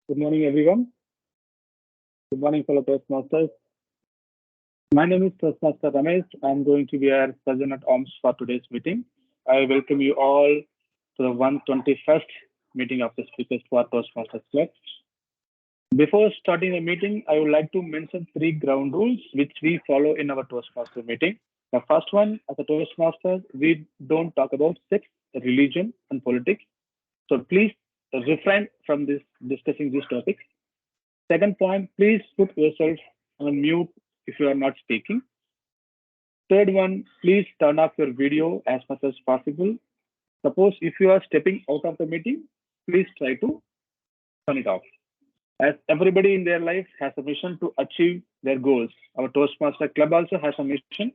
Good morning, everyone. Good morning, fellow Toastmasters. My name is Toastmaster Ramesh. I'm going to be your sergeant at arms for today's meeting. I welcome you all to the 121st meeting of the Speakers for Toastmasters Club. Before starting the meeting, I would like to mention three ground rules which we follow in our Toastmaster meeting. The first one, as a Toastmaster, we don't talk about sex, religion, and politics. So please refrain from this discussing these topics. Second point, please put yourself on mute if you are not speaking. Third one, please turn off your video as much as possible. Suppose if you are stepping out of the meeting, please try to turn it off. As everybody in their life has a mission to achieve their goals, our Toastmaster Club also has a mission.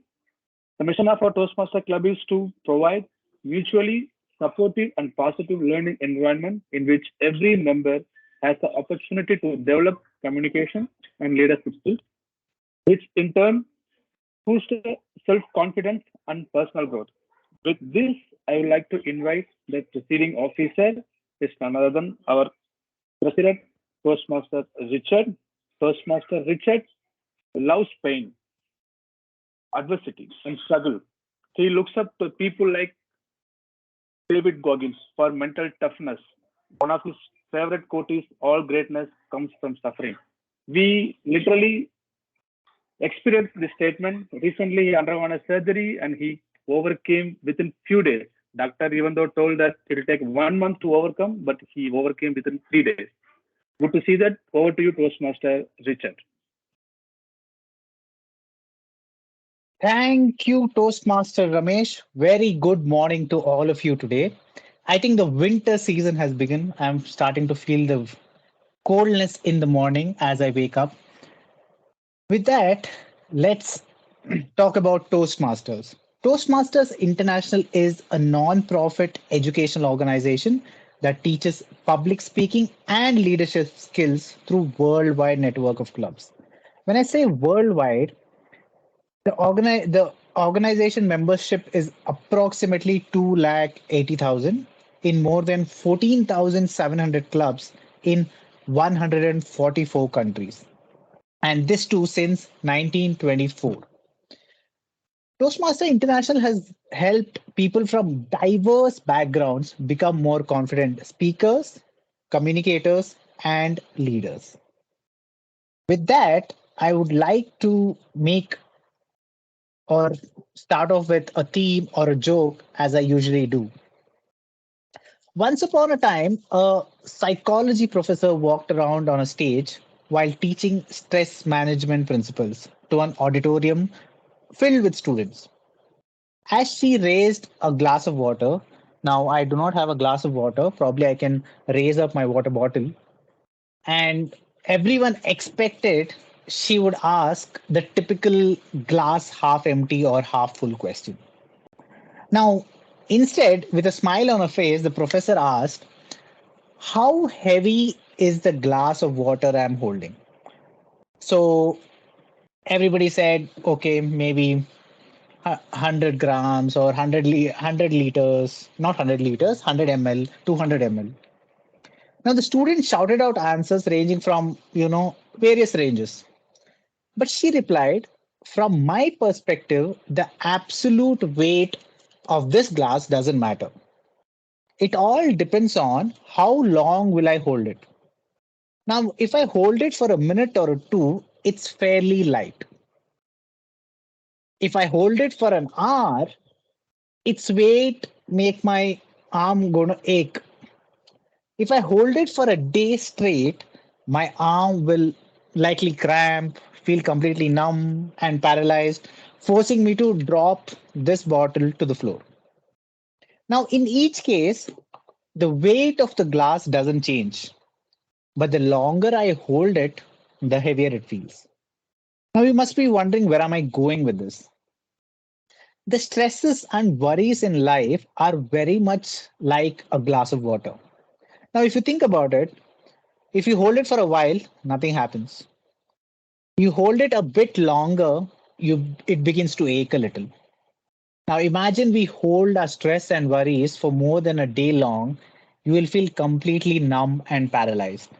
The mission of our Toastmaster Club is to provide mutually supportive and positive learning environment in which every member has the opportunity to develop communication and leadership skills, which in turn boosts self-confidence and personal growth. With this, I would like to invite the presiding officer, is none other than our president, Toastmaster Richard. Toastmaster Richard loves pain, adversity, and struggle. He looks up to people like David Goggins for mental toughness. One of his favorite quotes is, "All greatness comes from suffering." We literally experienced this statement. Recently, he underwent a surgery and he overcame within few days. Doctor even though told that it will take 1 month to overcome, but he overcame within 3 days. Good to see that. Over to you, Toastmaster Richard. Thank you, Toastmaster Ramesh. Very good morning to all of you today. I think the winter season has begun. I'm starting to feel the coldness in the morning as I wake up. With that, let's talk about Toastmasters. Toastmasters International is a non-profit educational organization that teaches public speaking and leadership skills through worldwide network of clubs. When I say worldwide, the organization membership is approximately 280,000 in more than 14,700 clubs in 144 countries. And this too since 1924. Toastmaster International has helped people from diverse backgrounds become more confident speakers, communicators, and leaders. With that, I would like to make or start off with a theme or a joke as I usually do. Once upon a time, a psychology professor walked around on a stage while teaching stress management principles to an auditorium filled with students. As she raised a glass of water, now I do not have a glass of water, probably I can raise up my water bottle, and everyone expected she would ask the typical glass half empty or half full question. Now, instead, with a smile on her face, the professor asked, "How heavy is the glass of water I'm holding?" So everybody said, "Okay, maybe 100 grams or 100 liters, not 100 liters, 100 ml, 200 ml." Now the student shouted out answers ranging from, various ranges. But she replied, "From my perspective, the absolute weight of this glass doesn't matter. It all depends on how long will I hold it. Now, if I hold it for a minute or two, it's fairly light. If I hold it for an hour, its weight make my arm gonna ache. If I hold it for a day straight, my arm will likely cramp, feel completely numb and paralyzed, forcing me to drop this bottle to the floor." Now, in each case, the weight of the glass doesn't change, but the longer I hold it, the heavier it feels. Now, you must be wondering, where am I going with this? The stresses and worries in life are very much like a glass of water. Now, if you think about it, if you hold it for a while, nothing happens. You hold it a bit longer, it begins to ache a little. Now imagine we hold our stress and worries for more than a day long, you will feel completely numb and paralyzed.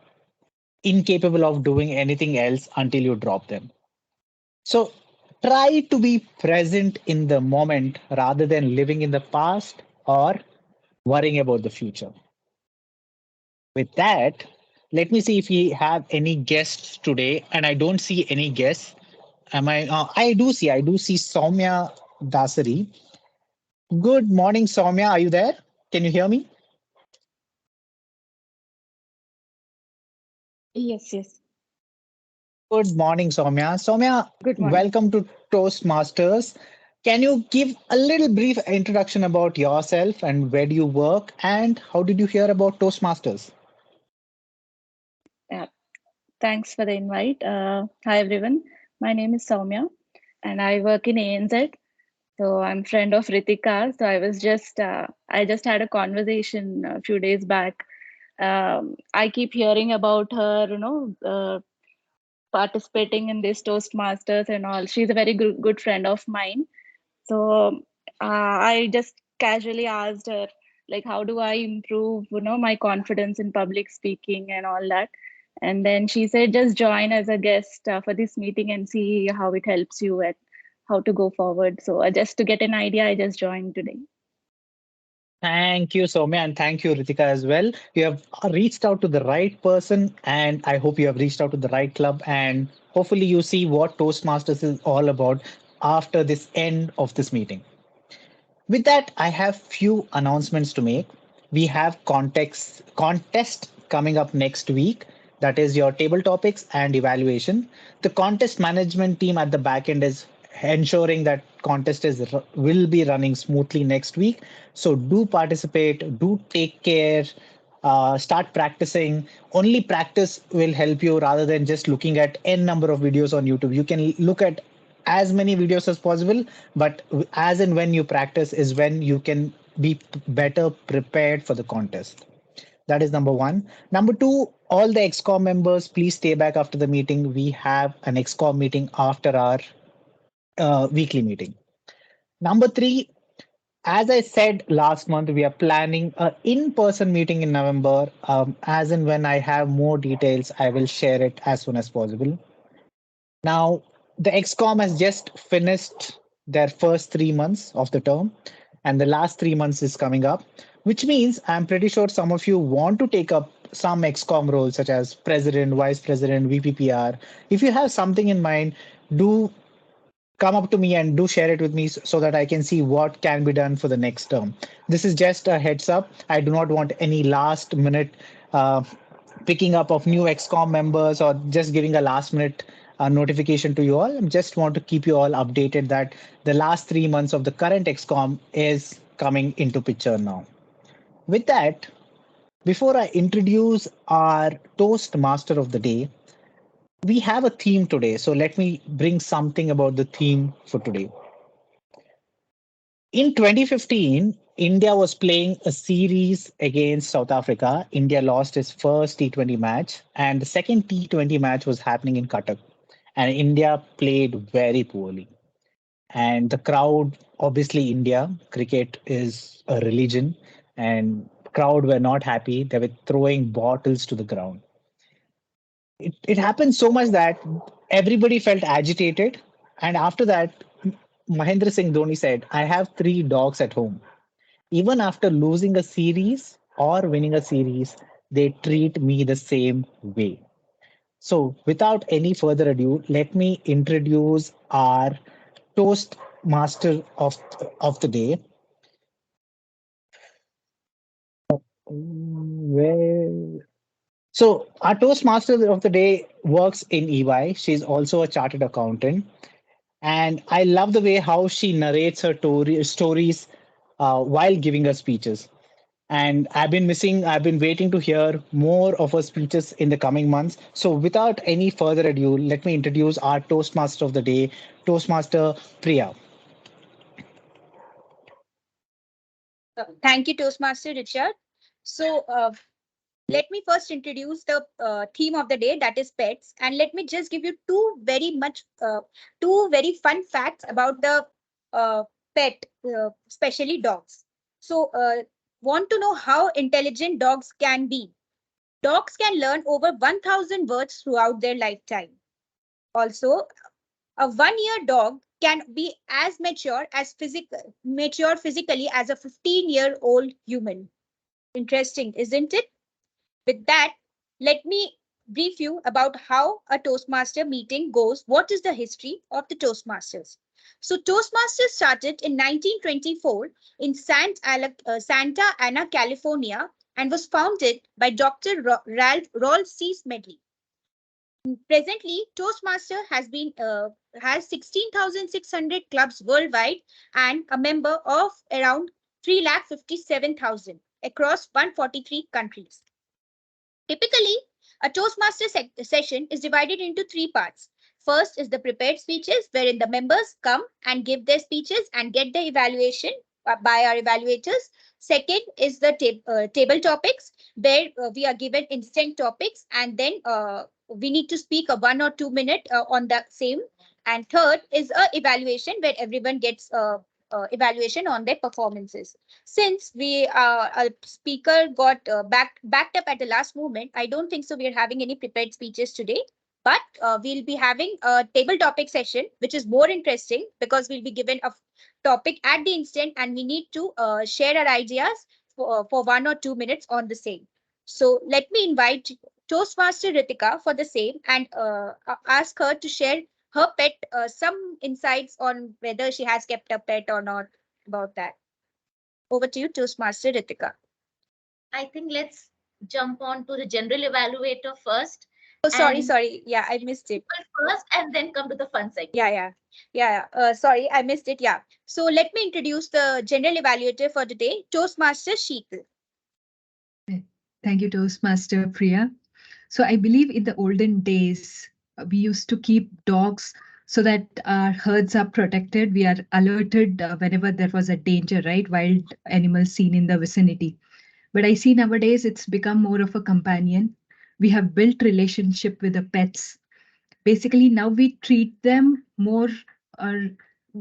incapable of doing anything else until you drop them. So try to be present in the moment rather than living in the past or worrying about the future. With that, let me see if we have any guests today. And I don't see any guests. Am I? I do see Soumya Dasari. Good morning, Soumya. Are you there? Can you hear me? Yes, yes. Good morning, Soumya. Soumya, Good morning. welcome to Toastmasters. Can you give a little brief introduction about yourself and where do you work and how did you hear about Toastmasters? Yeah, thanks for the invite. Hi, everyone. My name is Soumya, and I work in ANZ. So I'm friend of Ritika. So I just had a conversation a few days back. I keep hearing about her, participating in this Toastmasters and all. She's a very good friend of mine. So I just casually asked her, like, how do I improve, my confidence in public speaking and all that. And then she said, just join as a guest for this meeting and see how it helps you at how to go forward. So just to get an idea, I just joined today. Thank you, Soumya, and thank you, Ritika, as well. You have reached out to the right person, and I hope you have reached out to the right club. And hopefully, you see what Toastmasters is all about after this end of this meeting. With that, I have few announcements to make. We have contest coming up next week. That is your table topics and evaluation. The contest management team at the back end is ensuring that contest will be running smoothly next week. So do participate, do take care, start practicing. Only practice will help you rather than just looking at n number of videos on YouTube. You can look at as many videos as possible, but as and when you practice is when you can be better prepared for the contest. That is number one. Number two, all the XCOM members, please stay back after the meeting. We have an XCOM meeting after our weekly meeting. Number three, as I said last month, we are planning a in-person meeting in November. As and when I have more details, I will share it as soon as possible. Now, the XCOM has just finished their first 3 months of the term, and the last 3 months is coming up, which means I'm pretty sure some of you want to take up some XCOM roles such as president, vice president, VPPR. If you have something in mind, do come up to me and do share it with me so that I can see what can be done for the next term. This is just a heads up. I do not want any last minute uh, picking up of new XCOM members or just giving a last minute notification to you all. I just want to keep you all updated that the last 3 months of the current XCOM is coming into picture now. With that, before I introduce our Toastmaster of the day, we have a theme today. So let me bring something about the theme for today. In 2015, India was playing a series against South Africa. India lost its first T20 match, and the second T20 match was happening in Cuttack. And India played very poorly. And the crowd, obviously, India, cricket is a religion, and crowd were not happy. They were throwing bottles to the ground. It happened so much that everybody felt agitated. And after that, Mahendra Singh Dhoni said, I have 3 dogs at home. Even after losing a series or winning a series, they treat me the same way. So, without any further ado, let me introduce our toast master of the day. Where So our Toastmaster of the day works in EY. She's also a chartered accountant, and I love the way how she narrates her stories while giving her speeches. And I've been waiting to hear more of her speeches in the coming months. So without any further ado, let me introduce our Toastmaster of the day, Toastmaster Priya. Thank you, Toastmaster Richard. So, let me first introduce the theme of the day, that is pets, and let me just give you two very fun facts about the uh, pet, especially dogs. So, want to know how intelligent dogs can be? Dogs can learn over 1,000 words throughout their lifetime. Also, a 1-year dog can be as mature physically as a 15-year-old human. Interesting, isn't it? With that, let me brief you about how a Toastmaster meeting goes. What is the history of the Toastmasters? So Toastmasters started in 1924 in Santa Ana, California, and was founded by Dr. Rolf C. Smedley. Presently, Toastmaster has 16,600 clubs worldwide and a member of around 357,000 across 143 countries. Typically, a Toastmaster session is divided into 3 parts. First is the prepared speeches, wherein the members come and give their speeches and get the evaluation by our evaluators. Second is the table topics, where we are given instant topics, and then we need to speak a 1 or 2 minute on the same. And third is a evaluation, where everyone gets evaluation on their performances. Since a speaker got backed up at the last moment, I don't think so we are having any prepared speeches today. But we'll be having a table topic session, which is more interesting because we'll be given a topic at the instant and we need to share our ideas for 1 or 2 minutes on the same. So let me invite Toastmaster Ritika for the same and ask her to share her pet, some insights on whether she has kept a pet or not about that. Over to you, Toastmaster Ritika. I think let's jump on to the general evaluator first. Oh, sorry. Yeah, I missed it. First, and then come to the fun segment. Yeah. Sorry, I missed it. Yeah. So let me introduce the general evaluator for today, Toastmaster Sheetal. Thank you, Toastmaster Priya. So I believe in the olden days, we used to keep dogs so that our herds are protected. We are alerted whenever there was a danger, right? Wild animals seen in the vicinity. But I see nowadays it's become more of a companion. We have built relationship with the pets. Basically, now we treat them more or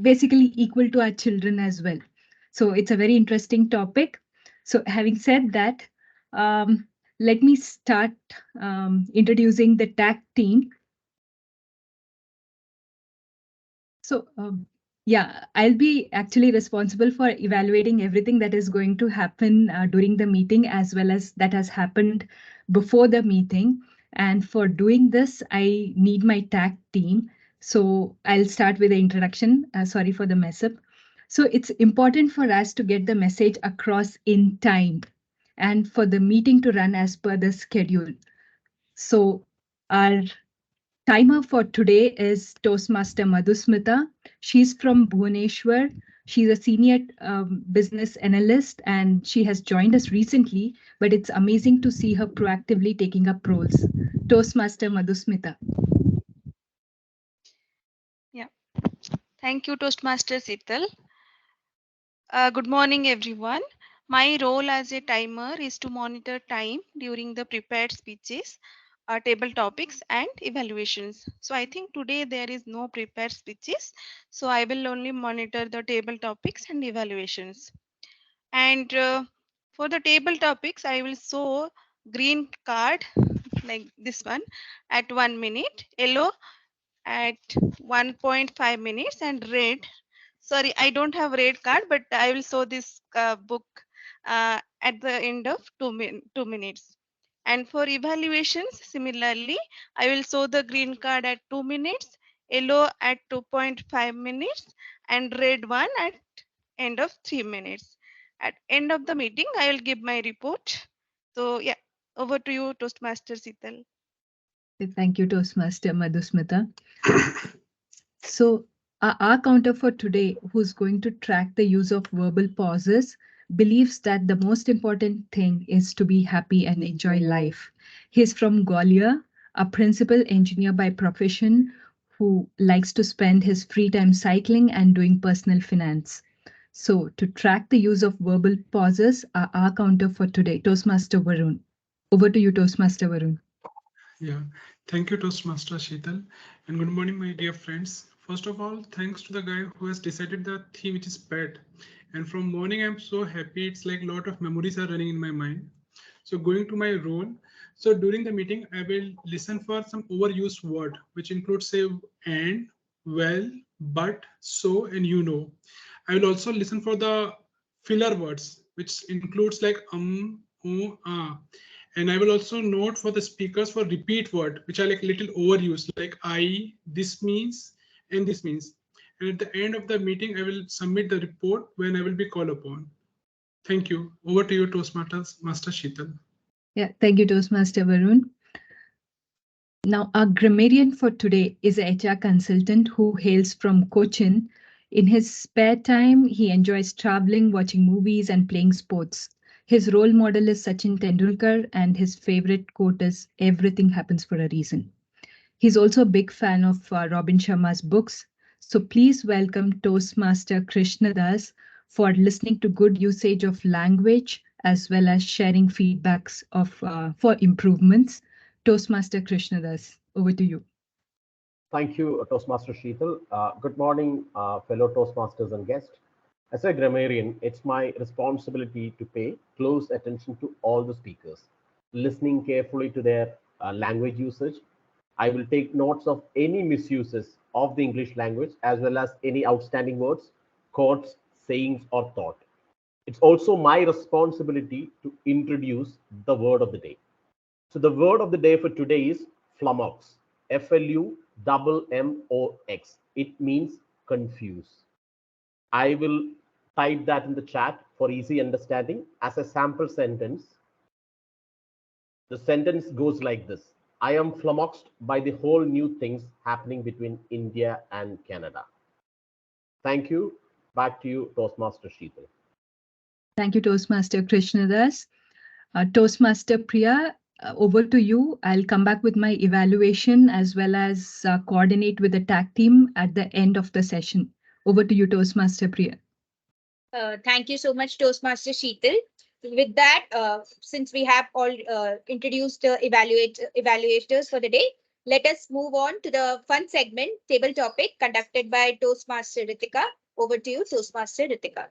basically equal to our children as well. So it's a very interesting topic. So having said that, let me start introducing the tag team. So yeah, I'll be actually responsible for evaluating everything that is going to happen during the meeting as well as that has happened before the meeting. And for doing this, I need my tag team. So I'll start with the introduction. Sorry for the mess up. So it's important for us to get the message across in time and for the meeting to run as per the schedule. So our timer for today is Toastmaster Madhusmita. She's from Bhubaneswar. She's a senior business analyst and she has joined us recently, but it's amazing to see her proactively taking up roles. Toastmaster Madhusmita. Yeah, thank you, Toastmaster Sital. Good morning, everyone. My role as a timer is to monitor time during the prepared speeches, table topics and evaluations. So I think today there is no prepared speeches. So I will only monitor the table topics and evaluations. And for the table topics, I will show green card like this one at 1 minute, yellow at 1.5 minutes and red. Sorry, I don't have red card, but I will show this book at the end of 2 minutes. And for evaluations, similarly, I will show the green card at 2 minutes, yellow at 2.5 minutes, and red one at end of 3 minutes. At end of the meeting, I will give my report. So yeah, over to you, Toastmaster Sital. Thank you, Toastmaster Madhusmita. So our counter for today, who's going to track the use of verbal pauses, believes that the most important thing is to be happy and enjoy life. He's from Gwalior, a principal engineer by profession who likes to spend his free time cycling and doing personal finance. So to track the use of verbal pauses are our counter for today, Toastmaster Varun. Over to you, Toastmaster Varun. Yeah, thank you, Toastmaster Sheetal, and good morning, my dear friends. First of all, thanks to the guy who has decided the theme, which is pet. And from morning, I'm so happy. It's like a lot of memories are running in my mind. So going to my role. So during the meeting, I will listen for some overused word, which includes say and, well, but, so, and you know. I will also listen for the filler words, which includes like oh, ah. And I will also note for the speakers for repeat word, which are like little overused, like I, this means, and this means. And at the end of the meeting, I will submit the report when I will be called upon. Thank you. Over to you, Toastmasters, Master Sheetal. Yeah, thank you, Toastmaster Varun. Now, our grammarian for today is a HR consultant who hails from Cochin. In his spare time, he enjoys traveling, watching movies, and playing sports. His role model is Sachin Tendulkar, and his favorite quote is, "Everything happens for a reason." He's also a big fan of Robin Sharma's books. So please welcome Toastmaster Krishna Das for listening to good usage of language as well as sharing feedbacks of for improvements. Toastmaster Krishna Das, over to you. Thank you, Toastmaster Sheetal. Good morning, fellow Toastmasters and guests. As a grammarian, it's my responsibility to pay close attention to all the speakers, listening carefully to their language usage. I will take notes of any misuses of the English language, as well as any outstanding words, quotes, sayings, or thought. It's also my responsibility to introduce the word of the day. So the word of the day for today is flummox. FLUMMOX. It means confuse. I will type that in the chat for easy understanding as a sample sentence. The sentence goes like this. I am flummoxed by the whole new things happening between India and Canada. Thank you. Back to you, Toastmaster Sheetal. Thank you, Toastmaster Krishna Das. Toastmaster Priya, over to you. I'll come back with my evaluation as well as coordinate with the tag team at the end of the session. Over to you, Toastmaster Priya. Thank you so much, Toastmaster Sheetal. With that, since we have all introduced the evaluators for the day, let us move on to the fun segment, table topic, conducted by Toastmaster Ritika. Over to you, Toastmaster Ritika.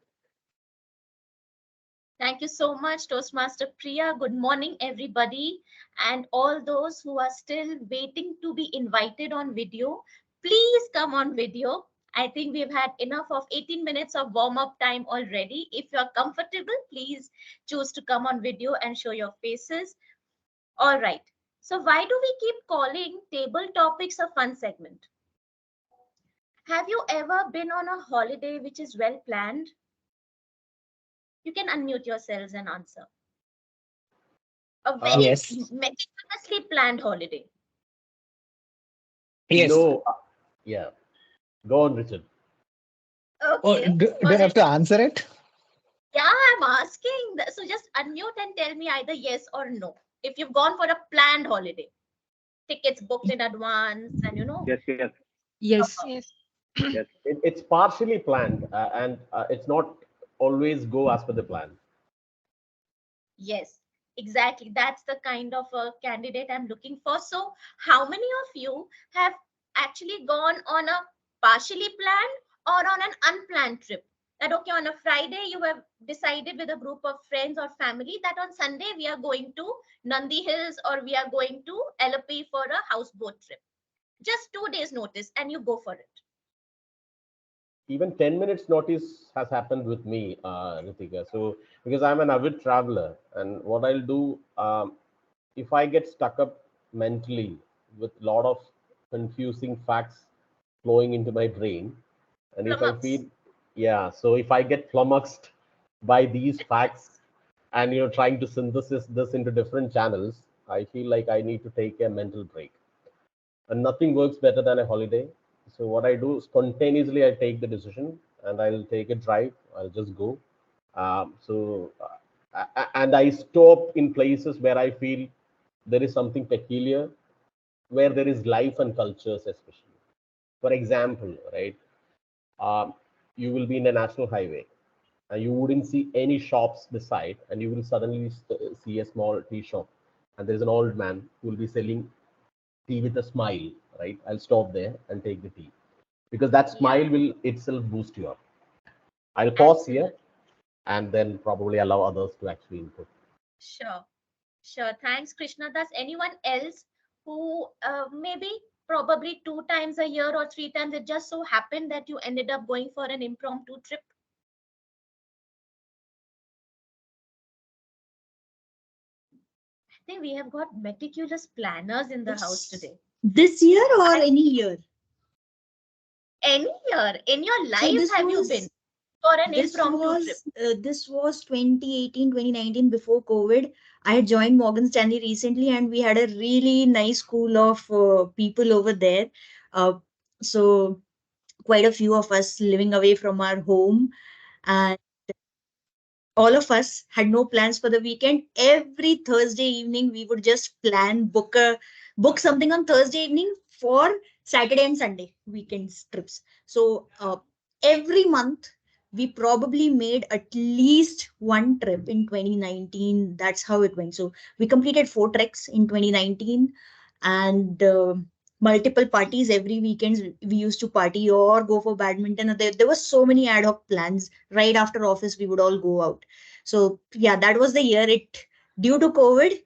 Thank you so much, Toastmaster Priya. Good morning, everybody. And all those who are still waiting to be invited on video, please come on video. I think we've had enough of 18 minutes of warm-up time already. If you're comfortable, please choose to come on video and show your faces. All right. So why do we keep calling table topics a fun segment? Have you ever been on a holiday which is well planned? You can unmute yourselves and answer. A very Yes. meticulously planned holiday. Yes. No, yeah. Go on, Richard. Okay. Do I have to answer it? Yeah, I'm asking. So just unmute and tell me either yes or no. If you've gone for a planned holiday, tickets booked in advance, and you know. Yes, yes, Yes. Yes. yes. It's partially planned, and it's not always go as per the plan. Yes, exactly. That's the kind of a candidate I'm looking for. So, how many of you have actually gone on a partially planned or on an unplanned trip? That okay, on a Friday you have decided with a group of friends or family that on Sunday we are going to Nandi Hills or we are going to LP for a houseboat trip. Just 2 days notice and you go for it. Even 10 minutes notice has happened with me, Ritika. So, because I'm an avid traveler, and what I'll do, if I get stuck up mentally with a lot of confusing facts flowing into my brain, and if I Flummox. feel, yeah, so if I get flummoxed by these facts and trying to synthesis this into different channels, I feel like I need to take a mental break. And nothing works better than a holiday. So what I do spontaneously, I take the decision and I'll take a drive. I'll just go. And I stop in places where I feel there is something peculiar, where there is life and cultures, especially. For example, right, you will be in a national highway and you wouldn't see any shops beside, and you will suddenly see a small tea shop, and there's an old man who will be selling tea with a smile, right? I'll stop there and take the tea because that smile will itself boost you up. I'll pause here Absolutely. and then probably allow others to actually input. Sure. Sure. Thanks, Krishna. Does anyone else who maybe probably 2 times a year or 3 times, it just so happened that you ended up going for an impromptu trip? I think we have got meticulous planners in the house today. This year or I- any year? Any year in your So life this have you was been for an this impromptu trip? was this was 2018, 2019 before COVID. I had joined Morgan Stanley recently, and we had a really nice school of people over there. So quite a few of us living away from our home, and all of us had no plans for the weekend. Every Thursday evening, we would just book something on Thursday evening for Saturday and Sunday weekend trips. So every month, we probably made at least one trip in 2019. That's how it went. So we completed 4 treks in 2019, and multiple parties every weekends. We used to party or go for badminton. There were so many ad hoc plans. Right after office, we would all go out. So yeah, that was the year. It Due to COVID,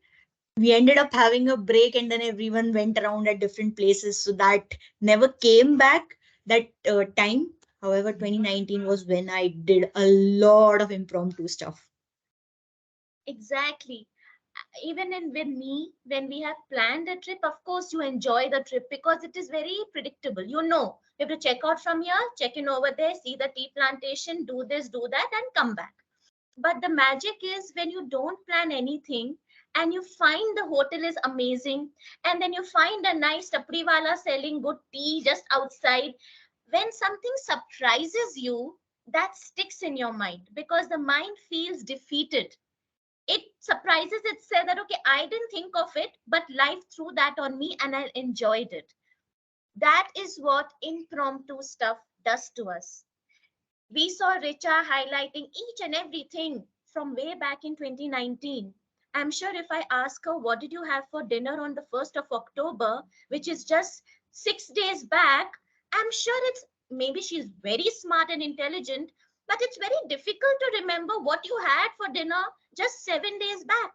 we ended up having a break, and then everyone went around at different places. So that never came back that time. However, 2019 was when I did a lot of impromptu stuff. Exactly. Even in with me, when we have planned a trip, of course you enjoy the trip because it is very predictable. You know, you have to check out from here, check in over there, see the tea plantation, do this, do that, and come back. But the magic is when you don't plan anything and you find the hotel is amazing, and then you find a nice tapriwala selling good tea just outside. When something surprises you, that sticks in your mind because the mind feels defeated. It surprises itself that, okay, I didn't think of it, but life threw that on me and I enjoyed it. That is what impromptu stuff does to us. We saw Richa highlighting each and everything from way back in 2019. I'm sure if I ask her, what did you have for dinner on the 1st of October, which is just 6 days back, I'm sure it's maybe she's very smart and intelligent, but it's very difficult to remember what you had for dinner just 7 days back.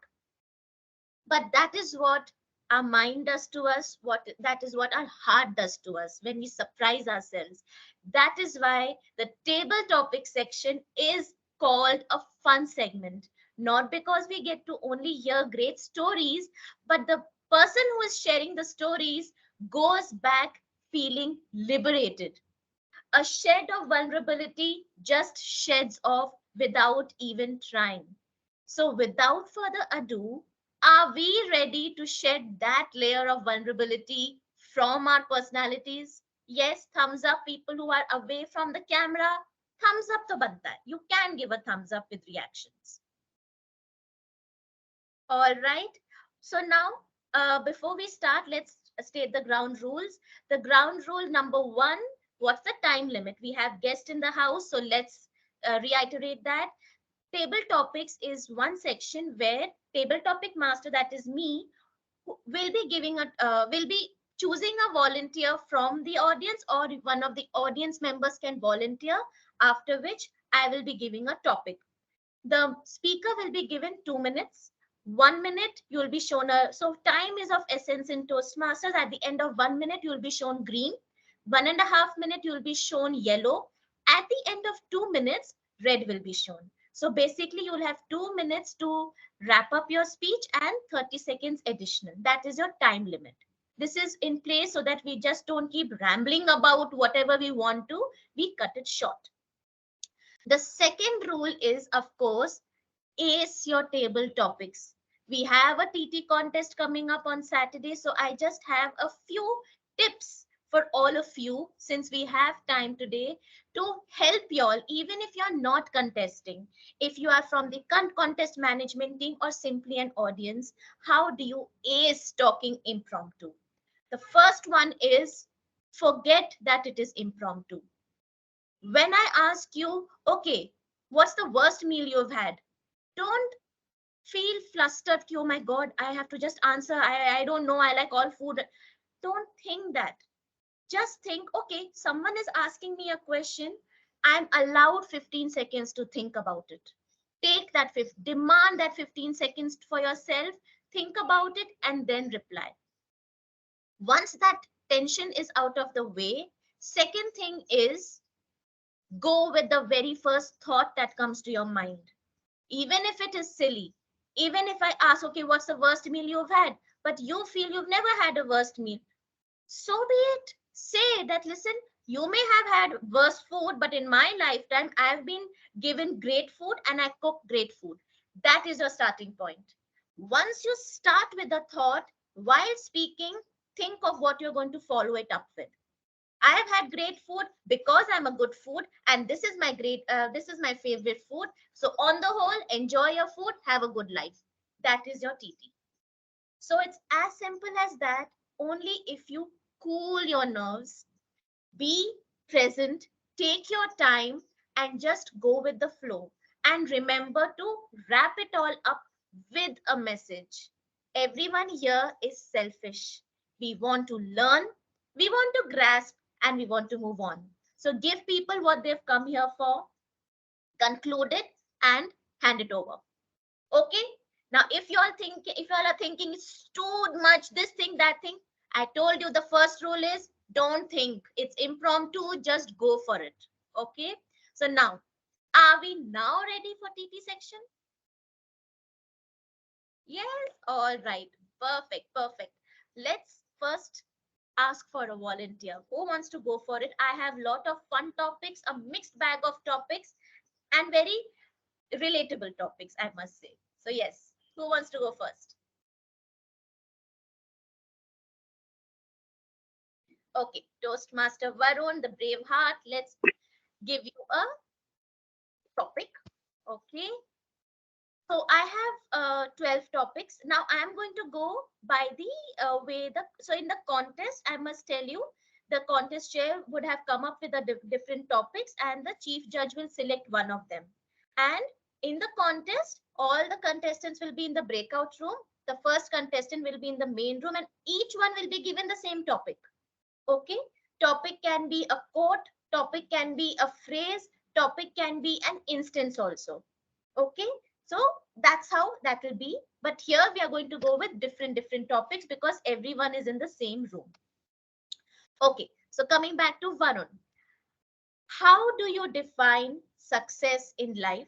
But that is what our mind does to us, what that is what our heart does to us when we surprise ourselves. That is why the table topic section is called a fun segment, not because we get to only hear great stories, but the person who is sharing the stories goes back feeling liberated. A shed of vulnerability just sheds off without even trying. So, without further ado, are we ready to shed that layer of vulnerability from our personalities? Yes, thumbs up, people who are away from the camera. Thumbs up to banta. You can give a thumbs up with reactions. All right. So now, before we start, let's state the ground rules. The ground rule number one, what's the time limit? We have guests in the house, so let's reiterate that. Table topics is one section where table topic master, that is me, will be will be choosing a volunteer from the audience, or one of the audience members can volunteer, after which I will be giving a topic. The speaker will be given 2 minutes. 1 minute you will be shown so time is of essence in Toastmasters. At the end of 1 minute you will be shown green, 1.5 minute you will be shown yellow, at the end of 2 minutes red will be shown. So basically you will have 2 minutes to wrap up your speech and 30 seconds additional. That is your time limit. This is in place so that we just don't keep rambling about whatever we want to, we cut it short. The second rule is, of course, ace your table topics. We have a TT contest coming up on Saturday, so I just have a few tips for all of you since we have time today to help y'all, even if you're not contesting. If you are from the contest management team or simply an audience, how do you ace talking impromptu? The first one is forget that it is impromptu. When I ask you, okay, what's the worst meal you've had? Don't feel flustered. Oh my God, I have to just answer. I don't know. I like all food. Don't think that. Just think, okay, someone is asking me a question. I'm allowed 15 seconds to think about it. Take that, demand that 15 seconds for yourself. think about it, and then reply. Once that tension is out of the way, second thing is go with the very first thought that comes to your mind. Even if it is silly, even if I ask, okay, what's the worst meal you've had? But you feel you've never had a worst meal. So be it. Say that, listen, you may have had worse food, but in my lifetime, I've been given great food and I cook great food. That is your starting point. Once you start with a thought, while speaking, think of what you're going to follow it up with. I have had great food because I'm a good food, and this is my favorite food. So on the whole, enjoy your food, have a good life. That is your TT. So it's as simple as that. Only if you cool your nerves, be present, take your time, and just go with the flow. And remember to wrap it all up with a message. Everyone here is selfish. We want to learn, we want to grasp, and we want to move on. So give people what they've come here for, conclude it, and hand it over. Okay? Now, if you all are thinking it's too much, this thing, that thing, I told you the first rule is don't think. It's impromptu, just go for it. Okay? So now, are we now ready for TT section? Yes, all right. Perfect, perfect. Let's first ask for a volunteer. Who wants to go for it? I have a lot of fun topics, a mixed bag of topics, and very relatable topics, I must say. So yes, who wants to go first? Okay, Toastmaster Varun, the brave heart. Let's give you a topic. Okay. So I have 12 topics. Now I am going to go by the way so in the contest, I must tell you, the contest chair would have come up with a different topics, and the chief judge will select one of them. And in the contest, all the contestants will be in the breakout room. The first contestant will be in the main room, and each one will be given the same topic. Okay. Topic can be a quote, topic can be a phrase, topic can be an instance also. Okay. So that's how that will be. But here we are going to go with different topics because everyone is in the same room. Okay. So coming back to Varun. How do you define success in life?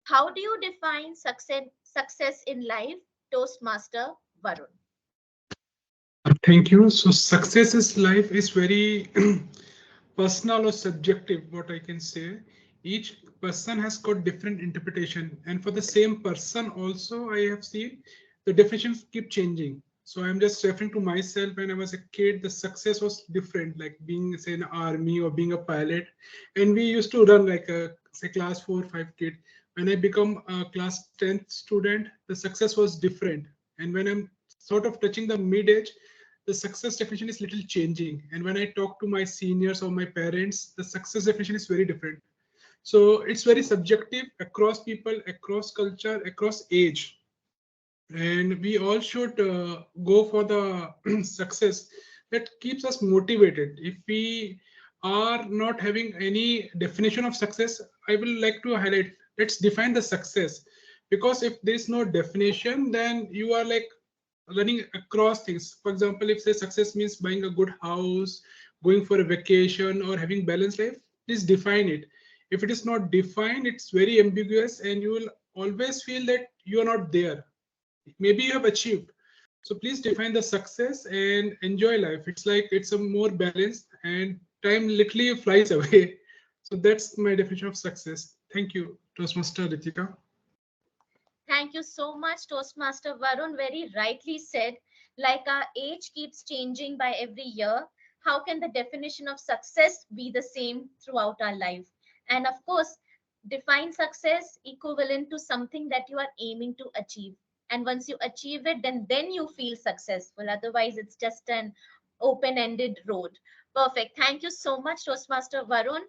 How do you define success in life, Toastmaster Varun? Thank you. So success is life is very personal or subjective, what I can say. Each person has got different interpretation, and for the same person also I have seen the definitions keep changing. So I'm just referring to myself. When I was a kid, the success was different, like being say in army or being a pilot, and we used to run like a say class 4 or 5 kid. When I become a class 10th student, the success was different, and when I'm sort of touching the mid age, the success definition is little changing. And when I talk to my seniors or my parents, the success definition is very different. So it's very subjective across people, across culture, across age. And we all should go for the success that keeps us motivated. If we are not having any definition of success, I will like to highlight, let's define the success. Because if there's no definition, then you are like running across things. For example, if say success means buying a good house, going for a vacation, or having balanced life, please define it. If it is not defined, it's very ambiguous, and you will always feel that you are not there. Maybe you have achieved. So please define the success and enjoy life. It's like it's a more balanced, and time literally flies away. So that's my definition of success. Thank you, Toastmaster Ritika. Thank you so much, Toastmaster Varun. Very rightly said. Like our age keeps changing by every year, how can the definition of success be the same throughout our life? And of course, define success equivalent to something that you are aiming to achieve. And once you achieve it, then you feel successful. Otherwise, it's just an open-ended road. Perfect. Thank you so much, Toastmaster Varun.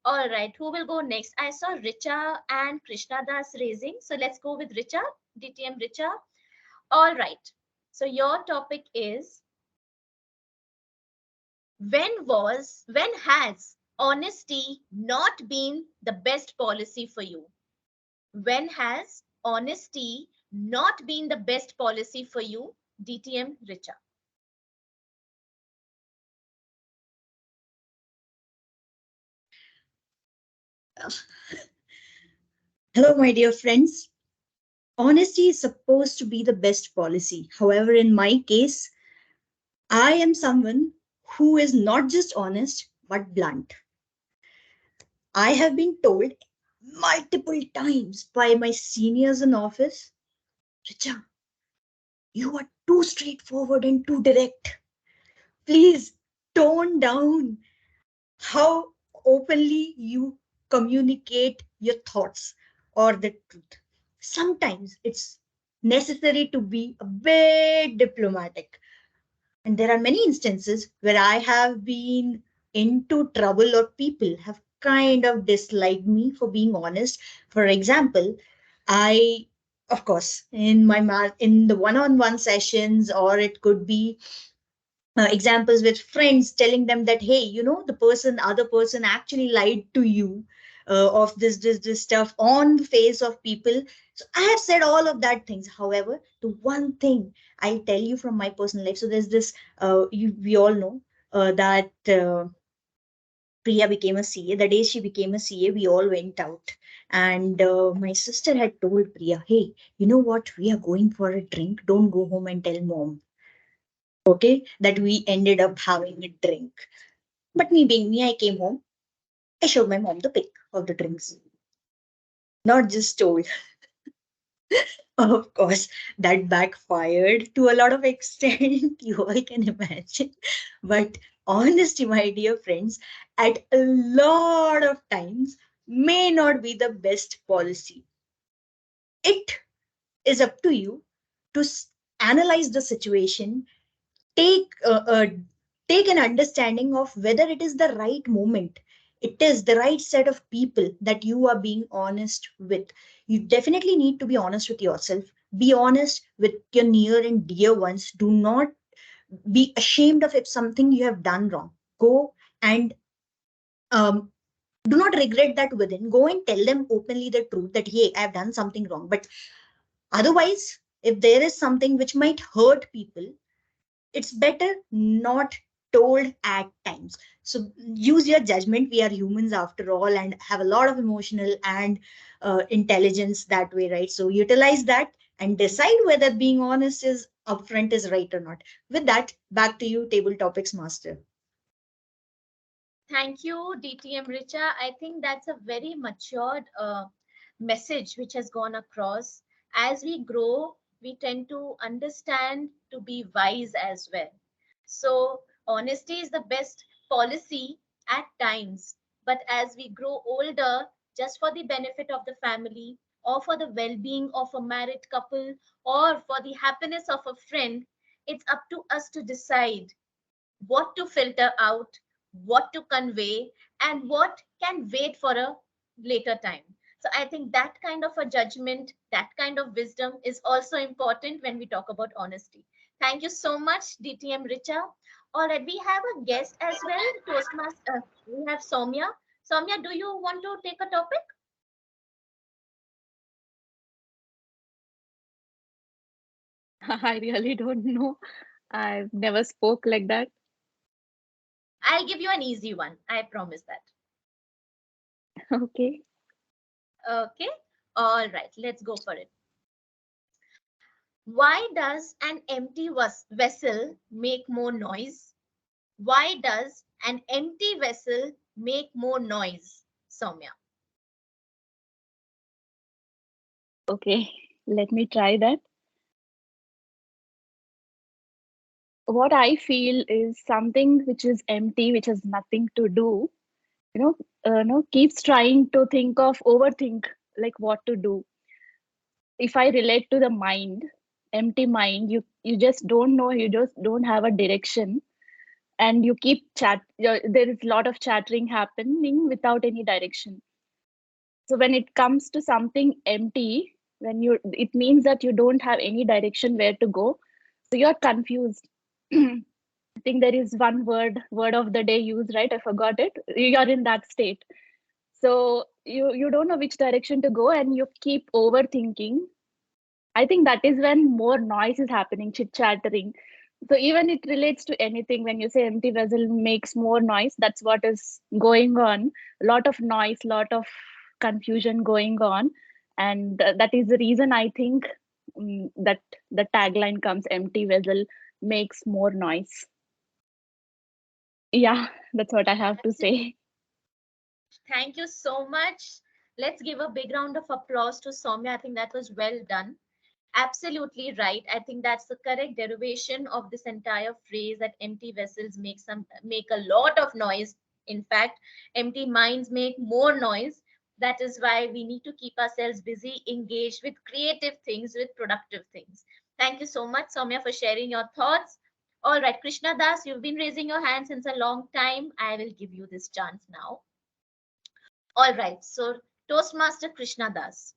All right, who will go next? I saw Richa and Krishna Das raising. So let's go with Richa, DTM Richa. All right. So your topic is when has honesty not been the best policy for you? When has honesty not been the best policy for you? DTM Richa. Hello, my dear friends. Honesty is supposed to be the best policy. However, in my case, I am someone who is not just honest, but blunt. I have been told multiple times by my seniors in office, Richa, you are too straightforward and too direct. Please tone down how openly you communicate your thoughts or the truth. Sometimes it's necessary to be a bit diplomatic. And there are many instances where I have been into trouble or people have kind of disliked me for being honest. For example, I, of course, in the one-on-one sessions, or it could be examples with friends telling them that, hey, the other person actually lied to you of this stuff on the face of people. So I have said all of that things. However, the one thing I tell you from my personal life, so there's this, we all know that Priya became a CA. The day she became a CA, we all went out. And my sister had told Priya, hey, you know what? We are going for a drink. Don't go home and tell mom. Okay, that we ended up having a drink. But me being me, I came home. I showed my mom the pic of the drinks. Not just told. Of course, that backfired to a lot of extent, you all can imagine. But honesty, my dear friends, at a lot of times may not be the best policy. It is up to you to analyze the situation, take take an understanding of whether it is the right moment, it is the right set of people that you are being honest with. You definitely need to be honest with yourself, be honest with your near and dear ones. Do not be ashamed of if something you have done wrong. Go and um, do not regret that within. Go and tell them openly the truth that, hey, I have done something wrong. But otherwise, if there is something which might hurt people, it's better not told at times. So use your judgment. We are humans after all and have a lot of emotional and intelligence that way, right? So utilize that and decide whether being honest is upfront is right or not. With that, back to you, Table Topics Master. Thank you, DTM Richa. I think that's a very matured message which has gone across. As we grow, we tend to understand to be wise as well. So, honesty is the best policy at times. But as we grow older, just for the benefit of the family, or for the well being of a married couple, or for the happiness of a friend, it's up to us to decide what to filter out, what to convey, and what can wait for a later time. So I think that kind of a judgment, that kind of wisdom is also important when we talk about honesty. Thank you so much, DTM Richa. All right, we have a guest as well, Toastmaster. We have Soumya. Soumya, do you want to take a topic? I really don't know. I've never spoke like that. I'll give you an easy one. I promise that. Okay. Okay. All right, let's go for it. Why does an empty vessel make more noise? Why does an empty vessel make more noise, Soumya? Okay. Let me try that. What I feel is something which is empty, which has nothing to do, keeps trying to overthink, like what to do. If I relate to the mind, empty mind, you just don't know, you just don't have a direction, and you keep there is a lot of chattering happening without any direction. So when it comes to something empty, it means that you don't have any direction where to go, so you're confused. I think there is one word of the day used, right? I forgot it. You're in that state. So you don't know which direction to go, and you keep overthinking. I think that is when more noise is happening, chit chattering. So even it relates to anything. When you say empty vessel makes more noise, that's what is going on. A lot of noise, lot of confusion going on, and that is the reason I think that the tagline comes: empty vessel makes more noise. Yeah, that's what I have to say. Thank you so much. Let's give a big round of applause to Soumya. I think that was well done. Absolutely right. I think that's the correct derivation of this entire phrase, that empty vessels make a lot of noise. In fact, empty minds make more noise. That is why we need to keep ourselves busy, engaged with creative things, with productive things. Thank you so much, Soumya, for sharing your thoughts. All right, Krishna Das, you've been raising your hand since a long time. I will give you this chance now. All right, so Toastmaster Krishna Das,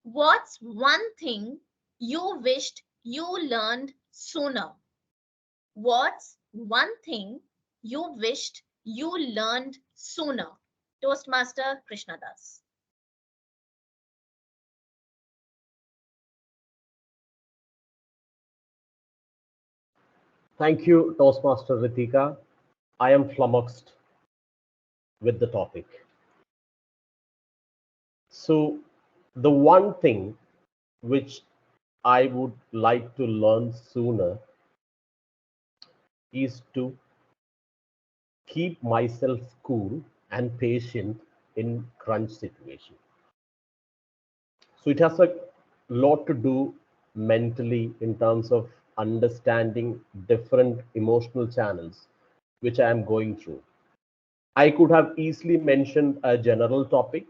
what's one thing you wished you learned sooner? What's one thing you wished you learned sooner? Toastmaster Krishna Das. Thank you, Toastmaster Ritika. I am flummoxed with the topic. So, the one thing which I would like to learn sooner is to keep myself cool and patient in crunch situation. So it has a lot to do mentally in terms of understanding different emotional channels which I am going through. I could have easily mentioned a general topic,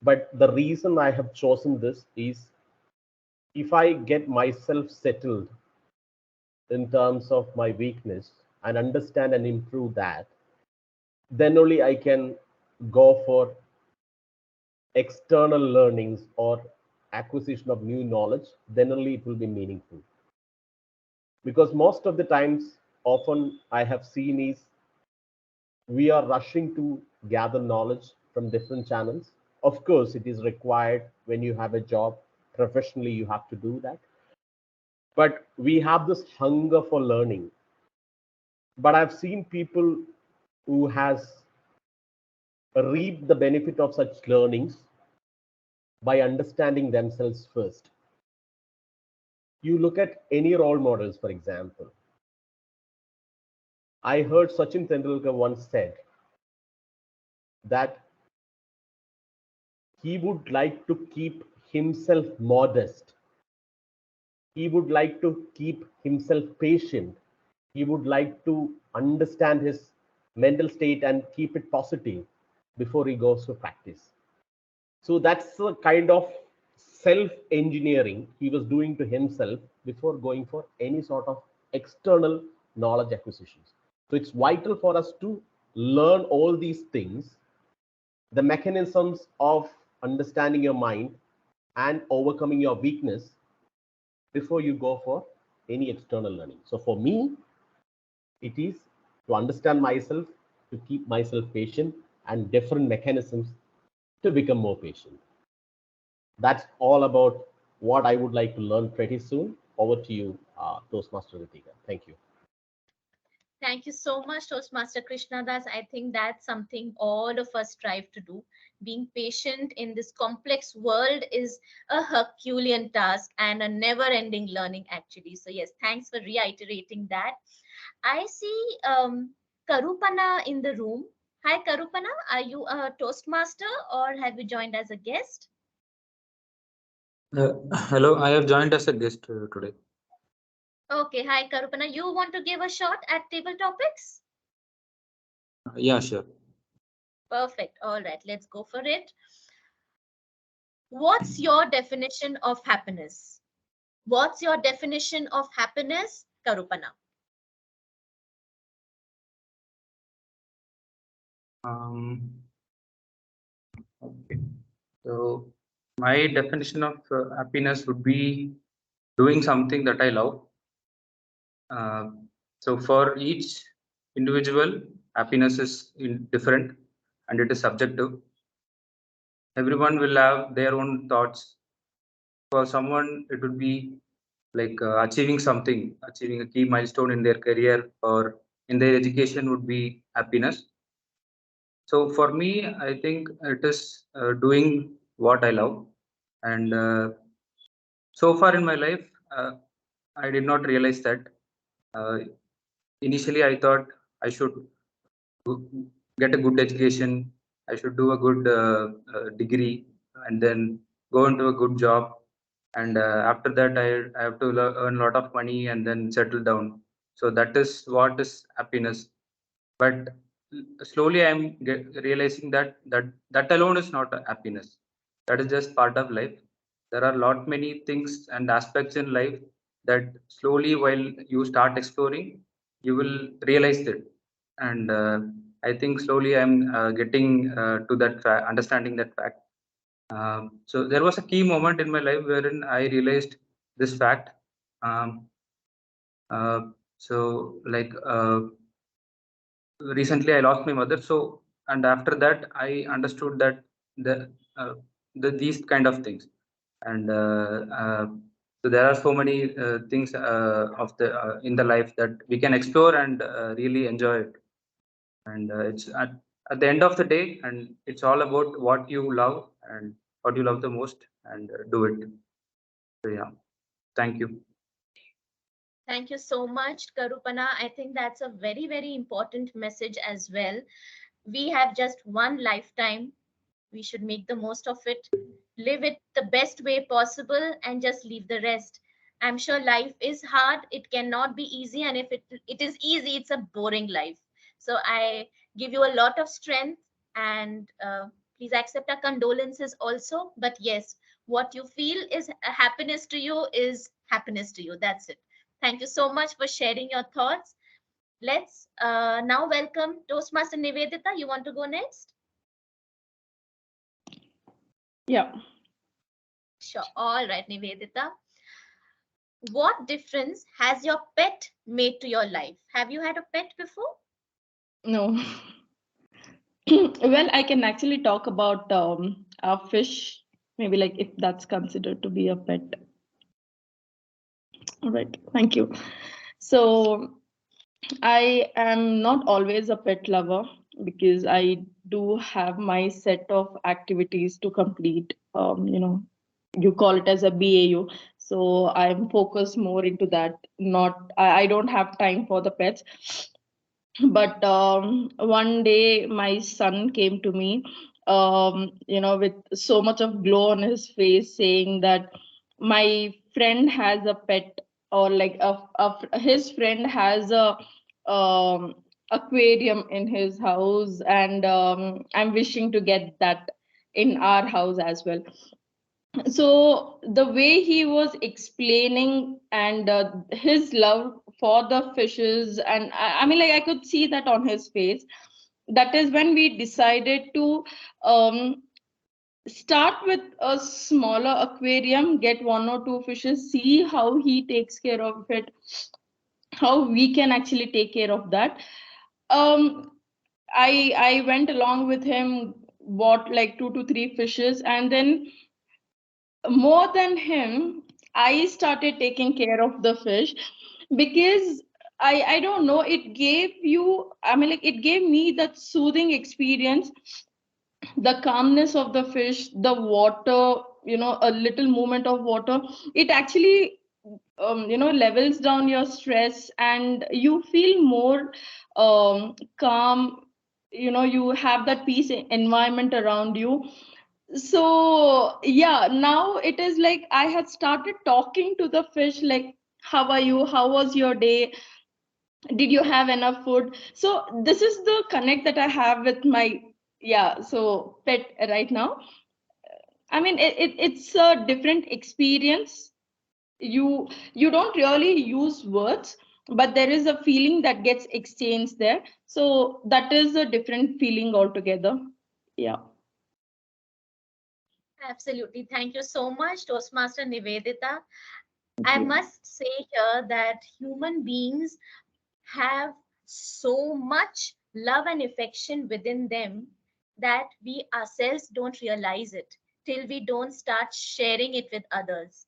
but the reason I have chosen this is if I get myself settled in terms of my weakness and understand and improve that, then only I can go for external learnings or acquisition of new knowledge, then only it will be meaningful. Because most of the times, often I have seen is we are rushing to gather knowledge from different channels. Of course, it is required when you have a job professionally, you have to do that. But we have this hunger for learning. But I've seen people who has reaped the benefit of such learnings by understanding themselves first. You look at any role models, for example. I heard Sachin Tendulkar once said that he would like to keep himself modest. He would like to keep himself patient. He would like to understand his mental state and keep it positive before he goes to practice. So that's a kind of self-engineering he was doing to himself before going for any sort of external knowledge acquisitions. So it's vital for us to learn all these things, the mechanisms of understanding your mind and overcoming your weakness before you go for any external learning. So for me, it is to understand myself, to keep myself patient, and different mechanisms to become more patient. That's all about what I would like to learn pretty soon. Over to you, Toastmaster Ritika. Thank you. Thank you so much, Toastmaster Krishna Das. I think that's something all of us strive to do. Being patient in this complex world is a Herculean task and a never-ending learning, actually. So yes, thanks for reiterating that. I see Karupana in the room. Hi, Karupana. Are you a Toastmaster or have you joined as a guest? Hello, I have joined as a guest today. Okay, hi, Karupana. You want to give a shot at table topics? Yeah, sure. Perfect. All right, let's go for it. What's your definition of happiness? What's your definition of happiness, Karupana? Okay. So my definition of happiness would be doing something that I love. So for each individual, happiness is different and it is subjective. Everyone will have their own thoughts For someone, it would be like achieving something, achieving a key milestone in their career or in their education would be happiness. So for me, I think it is doing what I love. And so far in my life, I did not realize that. Uh, Initially, I thought I should get a good education. I should do a good degree and then go into a good job. And after that, I have to earn a lot of money and then settle down. So that is what is happiness. But slowly, I'm realizing that alone is not a happiness. That is just part of life. There are a lot many things and aspects in life that slowly, while you start exploring, you will realize that. And I think slowly I'm getting to that understanding that fact. So there was a key moment in my life wherein I realized this fact. Um, so like recently I lost my mother. So and after that I understood that the, uh, these kind of things. And so there are so many things of the in the life that we can explore and really enjoy it. And it's at the end of the day, and it's all about what you love and what you love the most, and do it. So yeah, thank you. Thank you so much, Karupana. I think that's a very, very important message as well. We have just one lifetime. We should make the most of it, live it the best way possible, and just leave the rest. I'm sure life is hard. It cannot be easy. And if it is easy, it's a boring life. So I give you a lot of strength, and please accept our condolences also. But yes, what you feel is happiness to you is happiness to you. That's it. Thank you so much for sharing your thoughts. Let's now welcome Toastmaster Nivedita. You want to go next? Yeah. Sure. All right, Nivedita. What difference has your pet made to your life? Have you had a pet before? No. Well, I can actually talk about a fish, maybe like if that's considered to be a pet. All right, thank you. So I am not always a pet lover because I do have my set of activities to complete. You call it as a BAU. So I'm focused more into that. I don't have time for the pets. But one day my son came to me, with so much of glow on his face, saying that my friend has a pet, or like his friend has a aquarium in his house, and I'm wishing to get that in our house as well. So the way he was explaining, and his love for the fishes, and I mean, like, I could see that on his face. That is when we decided to um, start with a smaller aquarium, get one or two fishes, see how he takes care of it, how we can actually take care of that. um I went along with him, bought like 2 to 3 fishes, and then more than him, I started taking care of the fish, because I don't know, it gave you, I mean, like, it gave me that soothing experience, the calmness of the fish, the water, a little movement of water. It actually levels down your stress, and you feel more calm. You have that peace environment around you. So yeah, now it is like I had started talking to the fish, like, how are you, how was your day, did you have enough food? So this is the connect that I have with my, yeah, so pet right now. I mean, it's a different experience. You don't really use words, but there is a feeling that gets exchanged there. So that is a different feeling altogether. Yeah. Absolutely. Thank you so much, Toastmaster Nivedita. Thank I you. must say here that human beings have so much love and affection within them that we ourselves don't realize it till we don't start sharing it with others.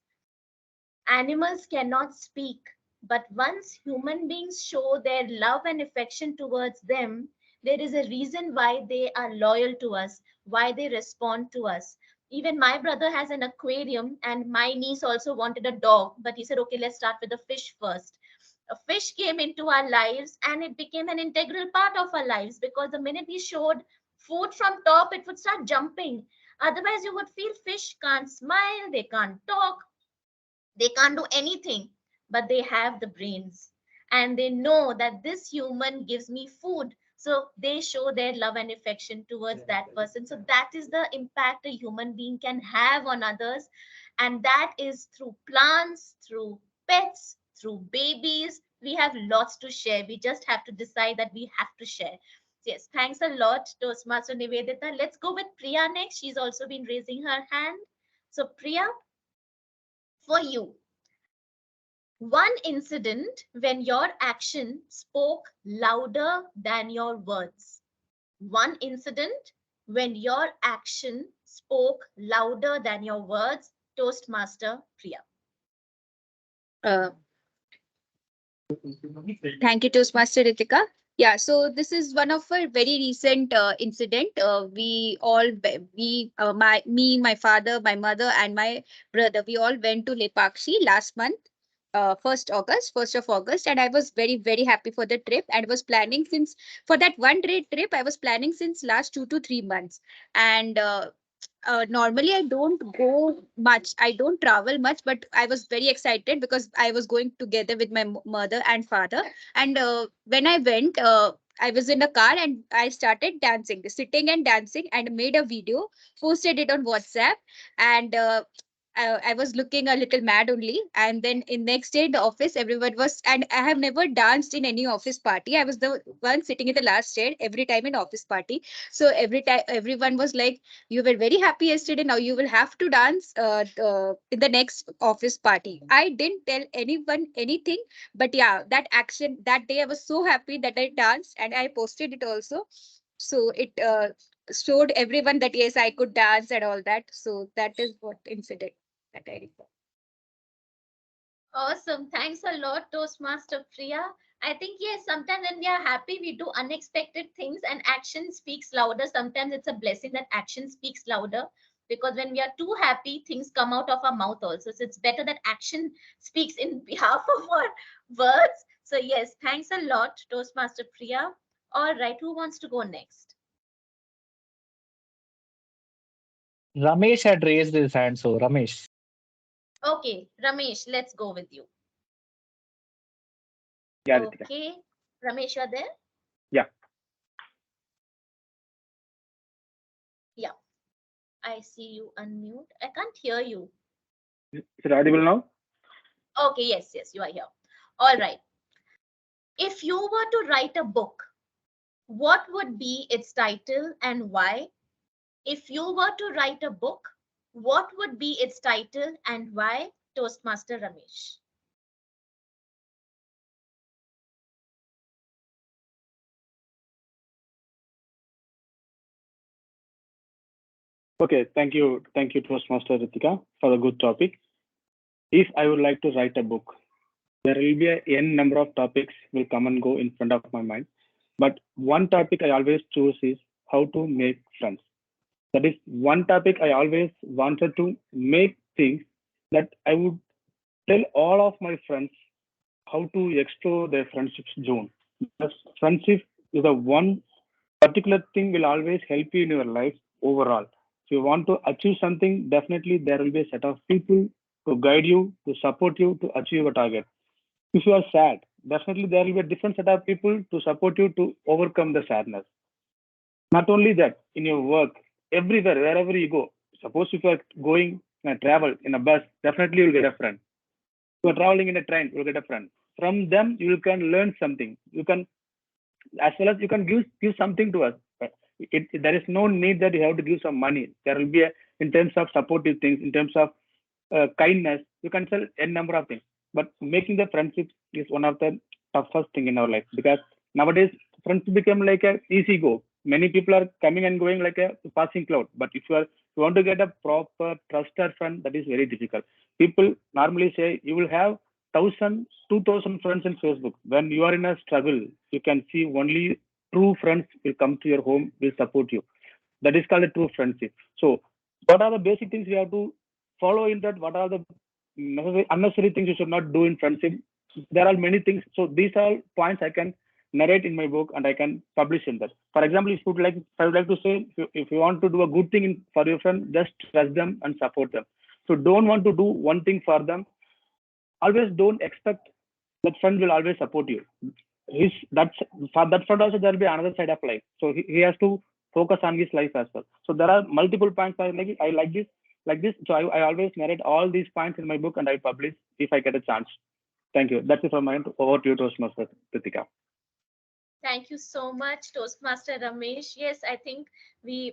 Animals cannot speak, but once human beings show their love and affection towards them, there is a reason why they are loyal to us, why they respond to us. Even my brother has an aquarium, and my niece also wanted a dog, but he said, okay, let's start with a fish first. A fish came into our lives and it became an integral part of our lives, because the minute we showed food from top, it would start jumping. Otherwise, you would feel fish can't smile, they can't talk, they can't do anything, but they have the brains and they know that this human gives me food. So they show their love and affection towards that person. So that is the impact a human being can have on others. And that is through plants, through pets, through babies. We have lots to share. We just have to decide that we have to share. Yes, thanks a lot, Toastmaster Nivedita. Let's go with Priya next. She's also been raising her hand. So, Priya, for you, one incident when your action spoke louder than your words. One incident when your action spoke louder than your words. Toastmaster Priya. Thank you, Toastmaster Ritika. Yeah, so this is one of a very recent incident. My father, my mother, and my brother, we all went to Lepakshi last month, 1st of August, and I was very, very happy for the trip and was planning since for that one day trip. I was planning since last 2 to 3 months, and normally I don't go much. I don't travel much, but I was very excited because I was going together with my mother and father. And when I went, I was in a car and I started dancing, sitting and dancing, and made a video, posted it on WhatsApp, and I was looking a little mad only. And then in next day in the office, everyone was, and I have never danced in any office party. I was the one sitting in the last chair every time in office party. So every time everyone was like, you were very happy yesterday, now you will have to dance in the next office party. I didn't tell anyone anything, but yeah, that action that day I was so happy that I danced and I posted it also. So it showed everyone that yes, I could dance and all that. So that is what incident that I recall. Awesome. Thanks a lot, Toastmaster Priya. I think, yes, sometimes when we are happy, we do unexpected things and action speaks louder. Sometimes it's a blessing that action speaks louder, because when we are too happy, things come out of our mouth also. So it's better that action speaks in behalf of our words. So, yes, thanks a lot, Toastmaster Priya. All right, who wants to go next? Ramesh had raised his hand, so Ramesh. Okay, Ramesh, let's go with you. Yeah, Ritika. Okay, Ramesh, you're there? Yeah. Yeah, I see you unmute. I can't hear you. Is it audible now? Okay, yes, yes, you are here. All right. If you were to write a book, what would be its title and why? If you were to write a book, what would be its title and why? Toastmaster Ramesh. Okay, thank you, Toastmaster Ritika, for the good topic. If I would like to write a book, there will be a n number of topics will come and go in front of my mind. But one topic I always choose is how to make friends. That is one topic I always wanted to make things that I would tell all of my friends how to explore their friendship zone. Because friendship is the one particular thing will always help you in your life overall. If you want to achieve something, definitely there will be a set of people to guide you, to support you to achieve a target. If you are sad, definitely there will be a different set of people to support you to overcome the sadness. Not only that, in your work, everywhere, wherever you go, suppose if you are going and travel in a bus, definitely you will get a friend. If you are traveling in a train, you will get a friend. From them, you can learn something. You can, as well as you can give something to us. There is no need that you have to give some money. There will be a, in terms of supportive things, in terms of kindness, you can sell n number of things. But making the friendships is one of the toughest thing in our life, because nowadays friends become like a easy go. Many people are coming and going like a passing cloud. But if you You want to get a proper trusted friend, that is very difficult. People normally say you will have 1,000, 2,000 friends in Facebook. When you are in a struggle, you can see only true friends will come to your home, will support you. That is called a true friendship. So, what are the basic things we have to follow in that? What are the unnecessary things you should not do in friendship? There are many things. So, these are points I can narrate in my book and I can publish in that. For example, if I would like to say, if you want to do a good thing for your friend, just trust them and support them. So, don't want to do one thing for them. Always don't expect that friend will always support you. That's for that friend also there will be another side of life. So he has to focus on his life as well. So there are multiple points I like this. So I always narrate all these points in my book and I publish if I get a chance. Thank you. That's it from my end. Over to you, Toastmaster Kritika. Thank you so much, Toastmaster Ramesh. Yes, I think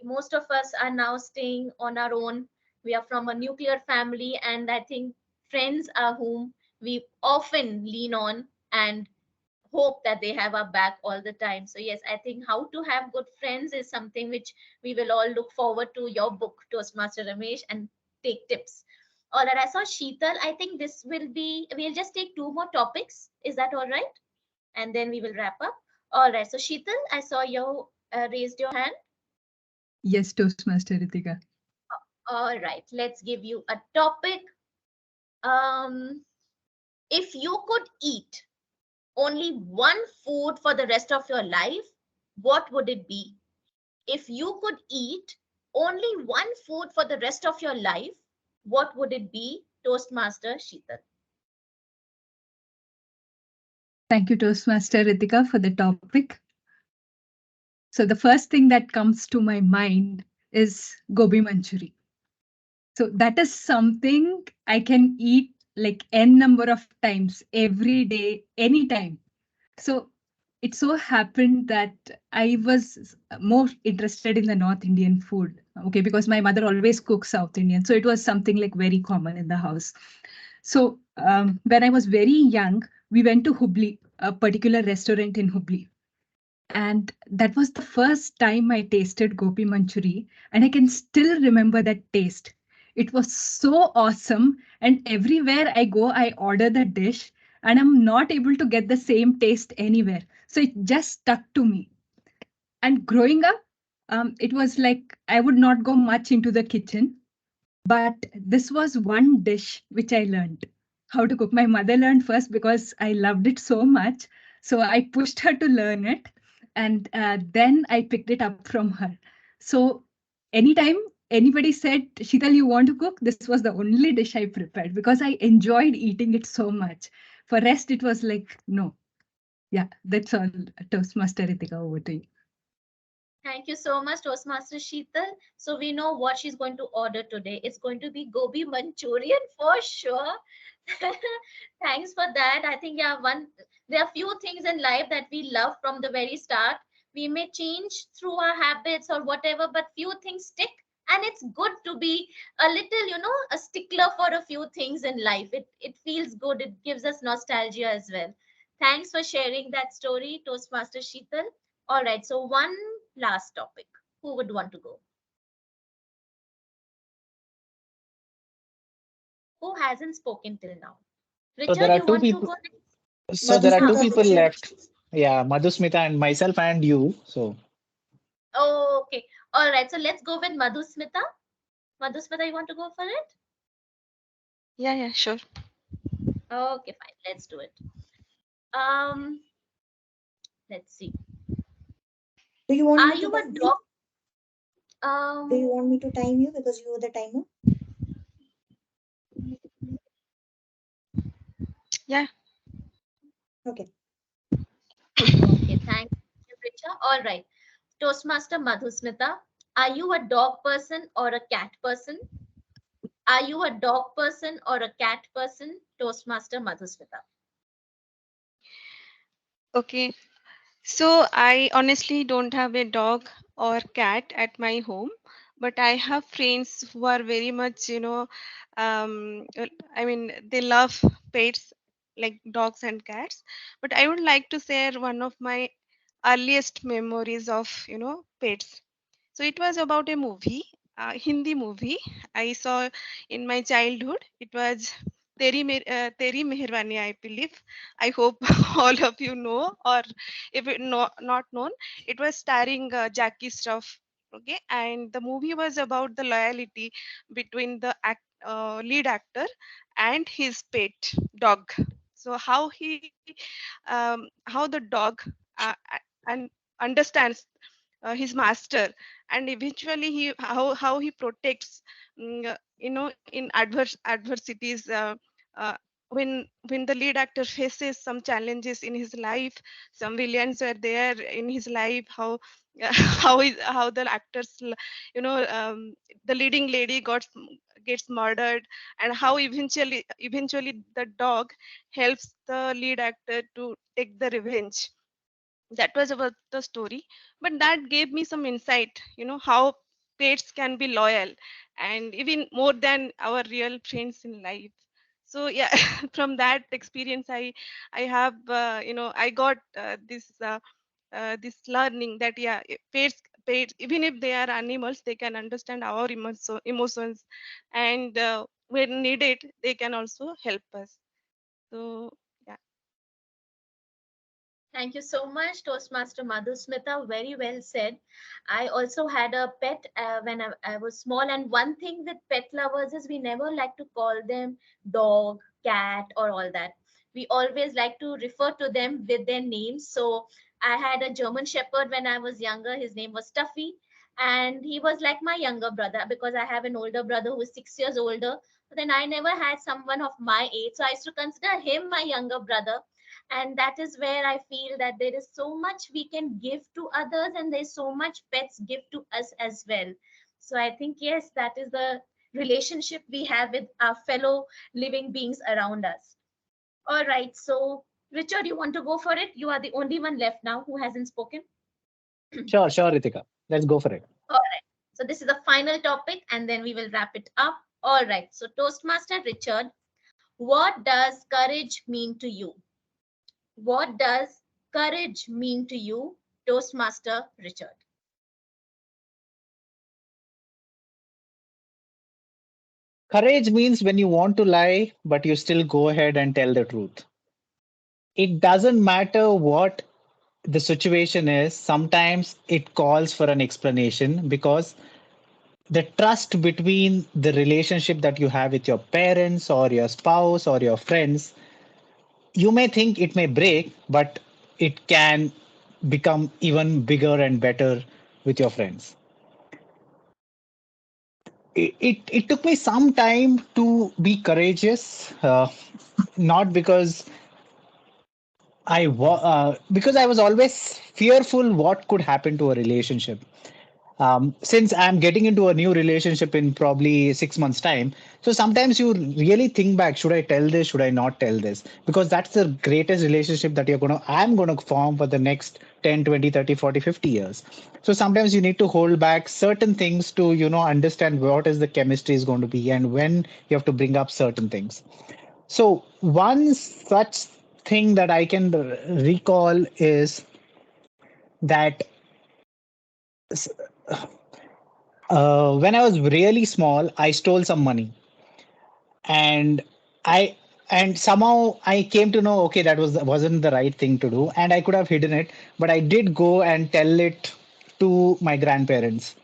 most of us are now staying on our own. We are from a nuclear family, and I think friends are whom we often lean on and hope that they have our back all the time. So yes, I think how to have good friends is something which we will all look forward to your book, Toastmaster Ramesh, and take tips. All right, I saw Sheetal. I think we'll just take two more topics. Is that all right? And then we will wrap up. All right. So Sheetal, I saw you raised your hand. Yes, Toastmaster Ritika. All right. Let's give you a topic. If you could eat only one food for the rest of your life, what would it be? If you could eat only one food for the rest of your life, what would it be? Toastmaster Sheetal. Thank you, Toastmaster Ritika, for the topic. So the first thing that comes to my mind is gobi manchuri. So that is something I can eat like n number of times every day, anytime. So it so happened that I was more interested in the North Indian food, okay, because my mother always cooks South Indian. So it was something like very common in the house. So when I was very young, we went to Hubli, a particular restaurant in Hubli. And that was the first time I tasted gobi manchuri, and I can still remember that taste. It was so awesome, and everywhere I go, I order the dish, and I'm not able to get the same taste anywhere. So it just stuck to me. And growing up, it was like I would not go much into the kitchen, but this was one dish which I learned how to cook. My mother learned first because I loved it so much. So I pushed her to learn it. And then I picked it up from her. So anytime anybody said, Sheetal, you want to cook? This was the only dish I prepared because I enjoyed eating it so much. For rest, it was like, no. Yeah, that's all. Toastmaster Ritika, over to you. Thank you so much, Toastmaster Sheetal. So we know what she's going to order today. It's going to be gobi Manchurian for sure. Thanks for that. I think there are few things in life that we love from the very start. We may change through our habits or whatever, but few things stick. And it's good to be a little, a stickler for a few things in life. It feels good. It gives us nostalgia as well. Thanks for sharing that story, Toastmaster Sheetal. All right, so one last topic. Who would want to go? Who hasn't spoken till now? So there Richard, are you two want to people. go next? So there are two Madhusmita, people Richard. left. Yeah, Madhusmita and myself and you. So Oh, okay. All right, so let's go with Madhusmita. Madhusmita, you want to go for it? Yeah, sure. Okay, fine. Let's do it. Um, let's see. Do you want Are me to you a time you? dog? Do you want me to time you because you are the timer? Yeah. Okay. Okay, thank you, Richard. All right. Toastmaster Madhusmita, are you a dog person or a cat person? Are you a dog person or a cat person? Toastmaster Madhusmita. Okay. So I honestly don't have a dog or cat at my home, but I have friends who are very much, I mean, they love pets like dogs and cats. But I would like to share one of my earliest memories of, pets. So it was about a movie. Hindi movie I saw in my childhood. It was Teri Meherwani, I believe. I hope all of you know, or if it not known, it was starring Jackie Shroff. Okay, and the movie was about the loyalty between the lead actor and his pet dog. So how the dog and understands his master, and eventually how he protects, in adversities, when the lead actor faces some challenges in his life, some villains were there in his life, how how the actors, the leading lady gets murdered, and how eventually the dog helps the lead actor to take the revenge. That was about the story, but that gave me some insight, how pets can be loyal and even more than our real friends in life. So yeah, from that experience, I have, I got this learning that, yeah, pets, even if they are animals, they can understand our emotions, and when needed they can also help us. So yeah. Thank you so much, Toastmaster Madhusmita. Very well said. I also had a pet when I was small, and one thing with pet lovers is we never like to call them dog, cat, or all that. We always like to refer to them with their names. So I had a German Shepherd when I was younger. His name was Stuffy, and he was like my younger brother because I have an older brother who is 6 years older. But then I never had someone of my age, so I used to consider him my younger brother. And that is where I feel that there is so much we can give to others, and there's so much pets give to us as well. So I think, yes, that is the relationship we have with our fellow living beings around us. All right, so Richard, you want to go for it? You are the only one left now who hasn't spoken. Sure, Ritika. Let's go for it. All right, so this is the final topic and then we will wrap it up. All right, so Toastmaster Richard, what does courage mean to you? What does courage mean to you, Toastmaster Richard? Courage means when you want to lie, but you still go ahead and tell the truth. It doesn't matter what the situation is, sometimes it calls for an explanation because the trust between the relationship that you have with your parents or your spouse or your friends, you may think it may break, but it can become even bigger and better with your friends. It took me some time to be courageous, not because because I was always fearful what could happen to a relationship. Since I'm getting into a new relationship in probably 6 months' time, so sometimes you really think back: should I tell this? Should I not tell this? Because that's the greatest relationship that I'm gonna form for the next 10, 20, 30, 40, 50 years. So sometimes you need to hold back certain things to understand what is the chemistry is going to be and when you have to bring up certain things. So one such thing that I can recall is that when I was really small, I stole some money, and I and somehow I came to know, okay, that wasn't the right thing to do, and I could have hidden it, but I did go and tell it to my grandparents.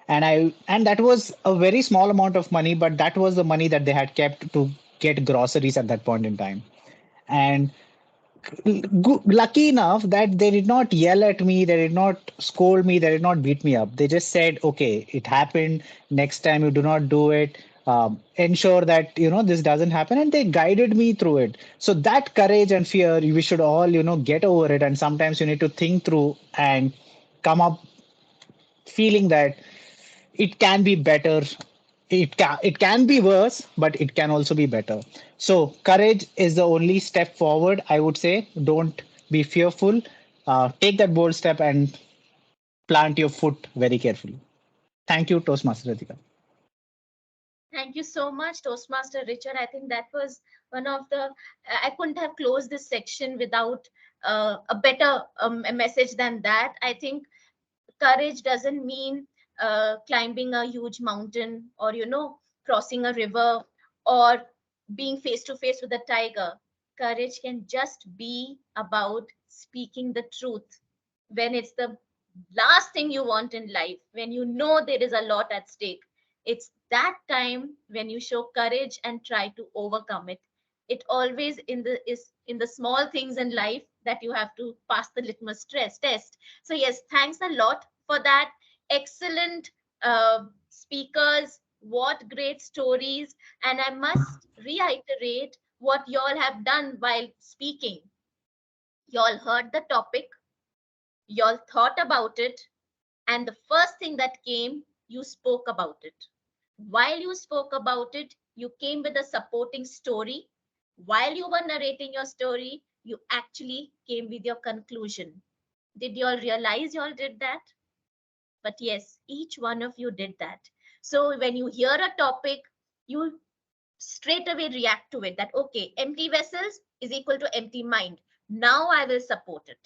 And that was a very small amount of money, but that was the money that they had kept to get groceries at that point in time. And lucky enough that they did not yell at me, they did not scold me, they did not beat me up. They just said, okay, it happened, next time you do not do it, ensure that this doesn't happen, and they guided me through it. So that courage and fear, we should all get over it, and sometimes you need to think through and come up feeling that it can be better. It can be worse, but it can also be better. So courage is the only step forward, I would say. Don't be fearful. Take that bold step and plant your foot very carefully. Thank you, Toastmaster Ritika. Thank you so much, Toastmaster Richard. I think that was one of the, I couldn't have closed this section without a better a message than that. I think courage doesn't mean climbing a huge mountain, or crossing a river, or being face to face with a tiger. Courage can just be about speaking the truth when it's the last thing you want in life, when you know there is a lot at stake. It's that time when you show courage and try to overcome it. It always is in the small things in life that you have to pass the litmus stress test. So yes, thanks a lot for that. Excellent speakers. What great stories. And I must reiterate what y'all have done while speaking. Y'all heard the topic, y'all thought about it, and the first thing that came, you spoke about it. While you spoke about it, you came with a supporting story. While you were narrating your story, you actually came with your conclusion. Did y'all realize y'all did that? But yes, each one of you did that. So when you hear a topic, you straight away react to it, that okay, empty vessels is equal to empty mind. Now I will support it.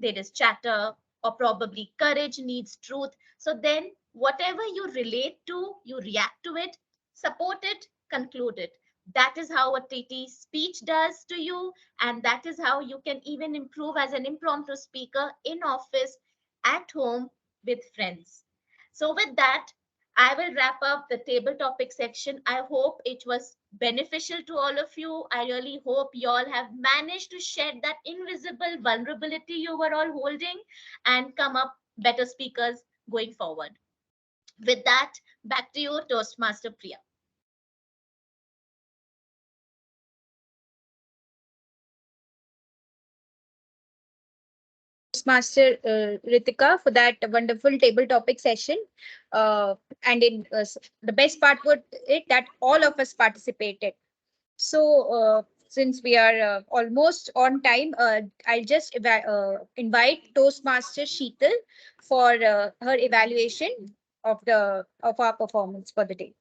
There is chatter, or probably courage needs truth. So then whatever you relate to, you react to it, support it, conclude it. That is how a TT speech does to you, and that is how you can even improve as an impromptu speaker in office, at home, with friends. So with that, I will wrap up the table topic section. I hope it was beneficial to all of you. I really hope you all have managed to shed that invisible vulnerability you were all holding and come up better speakers going forward. With that, back to you, Toastmaster Priya. Toastmaster Ritika for that wonderful table topic session. And the best part was it that all of us participated. So since we are almost on time, I'll just invite Toastmaster Sheetal for her evaluation of our performance for the day.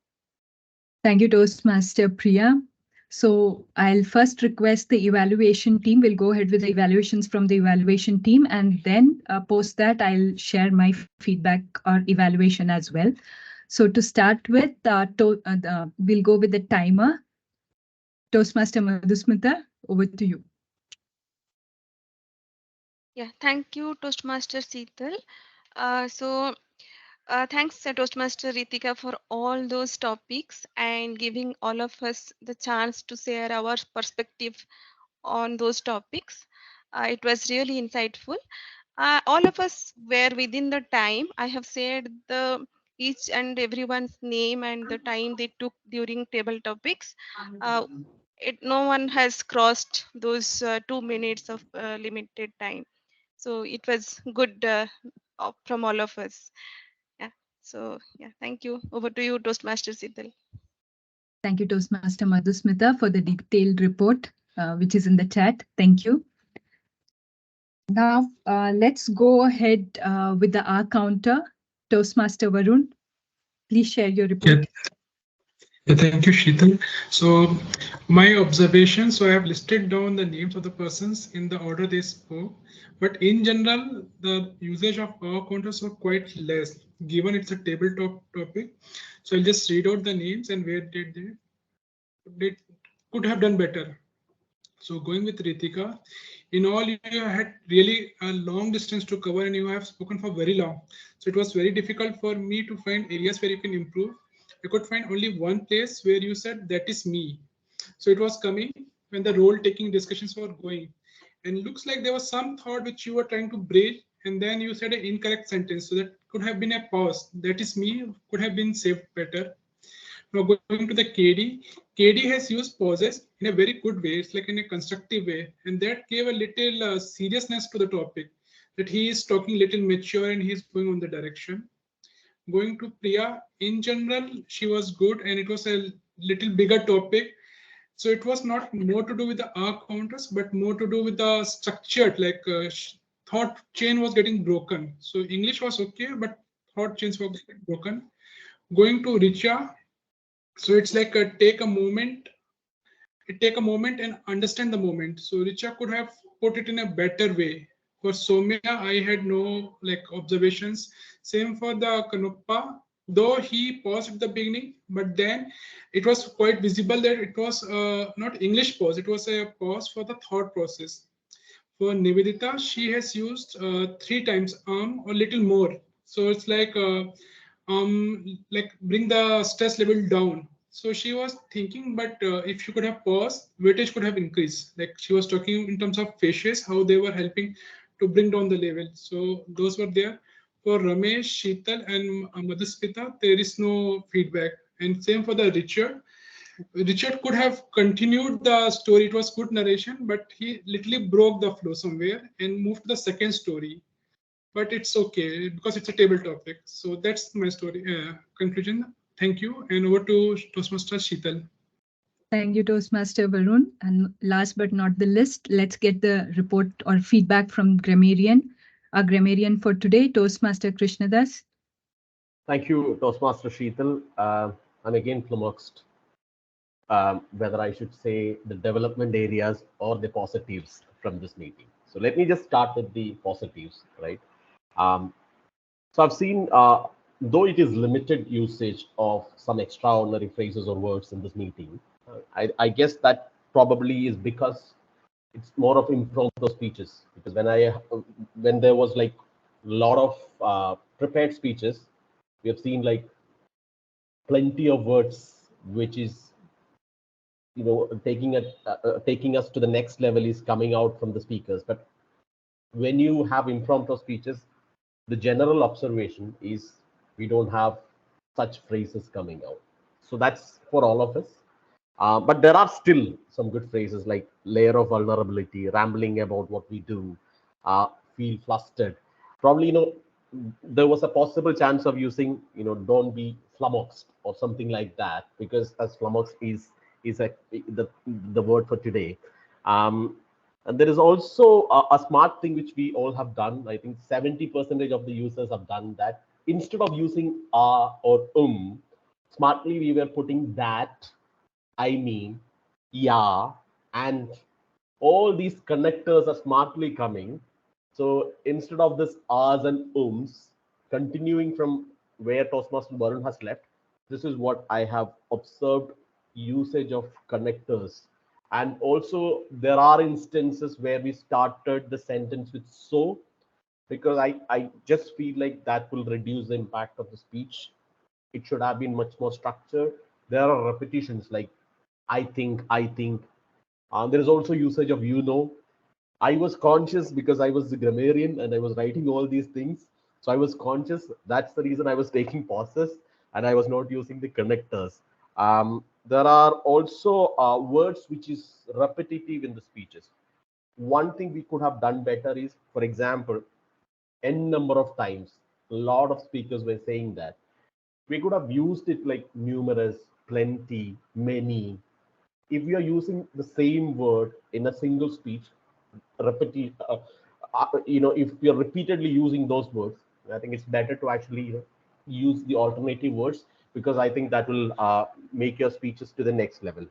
Thank you, Toastmaster Priya. So I'll first request the evaluation team. We'll go ahead with the evaluations from the evaluation team, and then post that I'll share my feedback or evaluation as well. So to start with, we'll go with the timer. Toastmaster Madhusmita, over to you. Yeah, thank you, Toastmaster Seetal. Thanks, Toastmaster Ritika, for all those topics and giving all of us the chance to share our perspective on those topics. It was really insightful. All of us were within the time. I have said each and everyone's name and the time they took during table topics. No one has crossed those 2 minutes of limited time. So it was good from all of us. Yeah. So yeah, thank you. Over to you, Toastmaster Siddhal. Thank you, Toastmaster Madhusmita, for the detailed report, which is in the chat. Thank you. Now, let's go ahead with the R counter. Toastmaster Varun, please share your report. Yeah, thank you, Sheetal. So my observation, so I have listed down the names of the persons in the order they spoke, but in general, the usage of R counters were quite less, given it's a tabletop topic. So I'll just read out the names and where they could have done better. So going with Ritika, in all you had really a long distance to cover and you have spoken for very long. So it was very difficult for me to find areas where you can improve. I could find only one place where you said that is me. So it was coming when the role taking discussions were going. And looks like there was some thought which you were trying to break and then you said an incorrect sentence. So that could have been a pause. That is me could have been saved better. Now going to the KD has used pauses in a very good way. It's like in a constructive way, and that gave a little seriousness to the topic. That he is talking little mature and he's going on the direction. Going to Priya, in general, she was good and it was a little bigger topic. So it was not more to do with the R counters, but more to do with the structured, like thought chain was getting broken. So English was okay, but thought chains were getting broken. Going to Richa, so it's like take a moment and understand the moment. So Richa could have put it in a better way. For Somya, I had no like observations. Same for the Kanuppa, though he paused at the beginning, but then it was quite visible that it was not English pause, it was a pause for the thought process. For Nivedita, she has used 3 times or little more. So it's like bring the stress level down. So she was thinking, but if she could have paused, weightage could have increased. Like she was talking in terms of faces, how they were helping to bring down the level. So those were there. For Ramesh, Sheetal, and Madhuspita, there is no feedback. And same for the Richard. Richard could have continued the story. It was good narration, but he literally broke the flow somewhere and moved to the second story. But it's okay because it's a table topic. So that's my story conclusion. Thank you. And over to Toastmaster Sheetal. Thank you, Toastmaster Varun. And last but not the least, let's get the report or feedback from grammarian. Our grammarian for today, Toastmaster Krishnadas. Thank you, Toastmaster Sheetal. I'm again flummoxed whether I should say the development areas or the positives from this meeting. So let me just start with the positives, right? So I've seen, though it is limited usage of some extraordinary phrases or words in this meeting, I guess that probably is because it's more of impromptu speeches. Because when there was like a lot of prepared speeches, we have seen like plenty of words, which is taking us to the next level is coming out from the speakers. But when you have impromptu speeches, the general observation is we don't have such phrases coming out. So that's for all of us. But there are still some good phrases like layer of vulnerability, rambling about what we do, feel flustered. Probably, there was a possible chance of using, don't be flummoxed or something like that, because as flummoxed is the word for today. And there is also a smart thing which we all have done. I think 70% of the users have done that. Instead of using or smartly we were putting that, I mean, yeah, and all these connectors are smartly coming. So instead of this ahs and continuing from where Toastmaster Varun has left, this is what I have observed usage of connectors. And also there are instances where we started the sentence with so, because I just feel like that will reduce the impact of the speech. It should have been much more structured. There are repetitions like I think. There is also usage of I was conscious because I was the grammarian and I was writing all these things. So I was conscious. That's the reason I was taking pauses and I was not using the connectors. There are also words which is repetitive in the speeches. One thing we could have done better is, for example, n number of times, a lot of speakers were saying that. We could have used it like numerous, plenty, many. If we are using the same word in a single speech, if we are repeatedly using those words, I think it's better to actually use the alternative words, because I think that will make your speeches to the next level.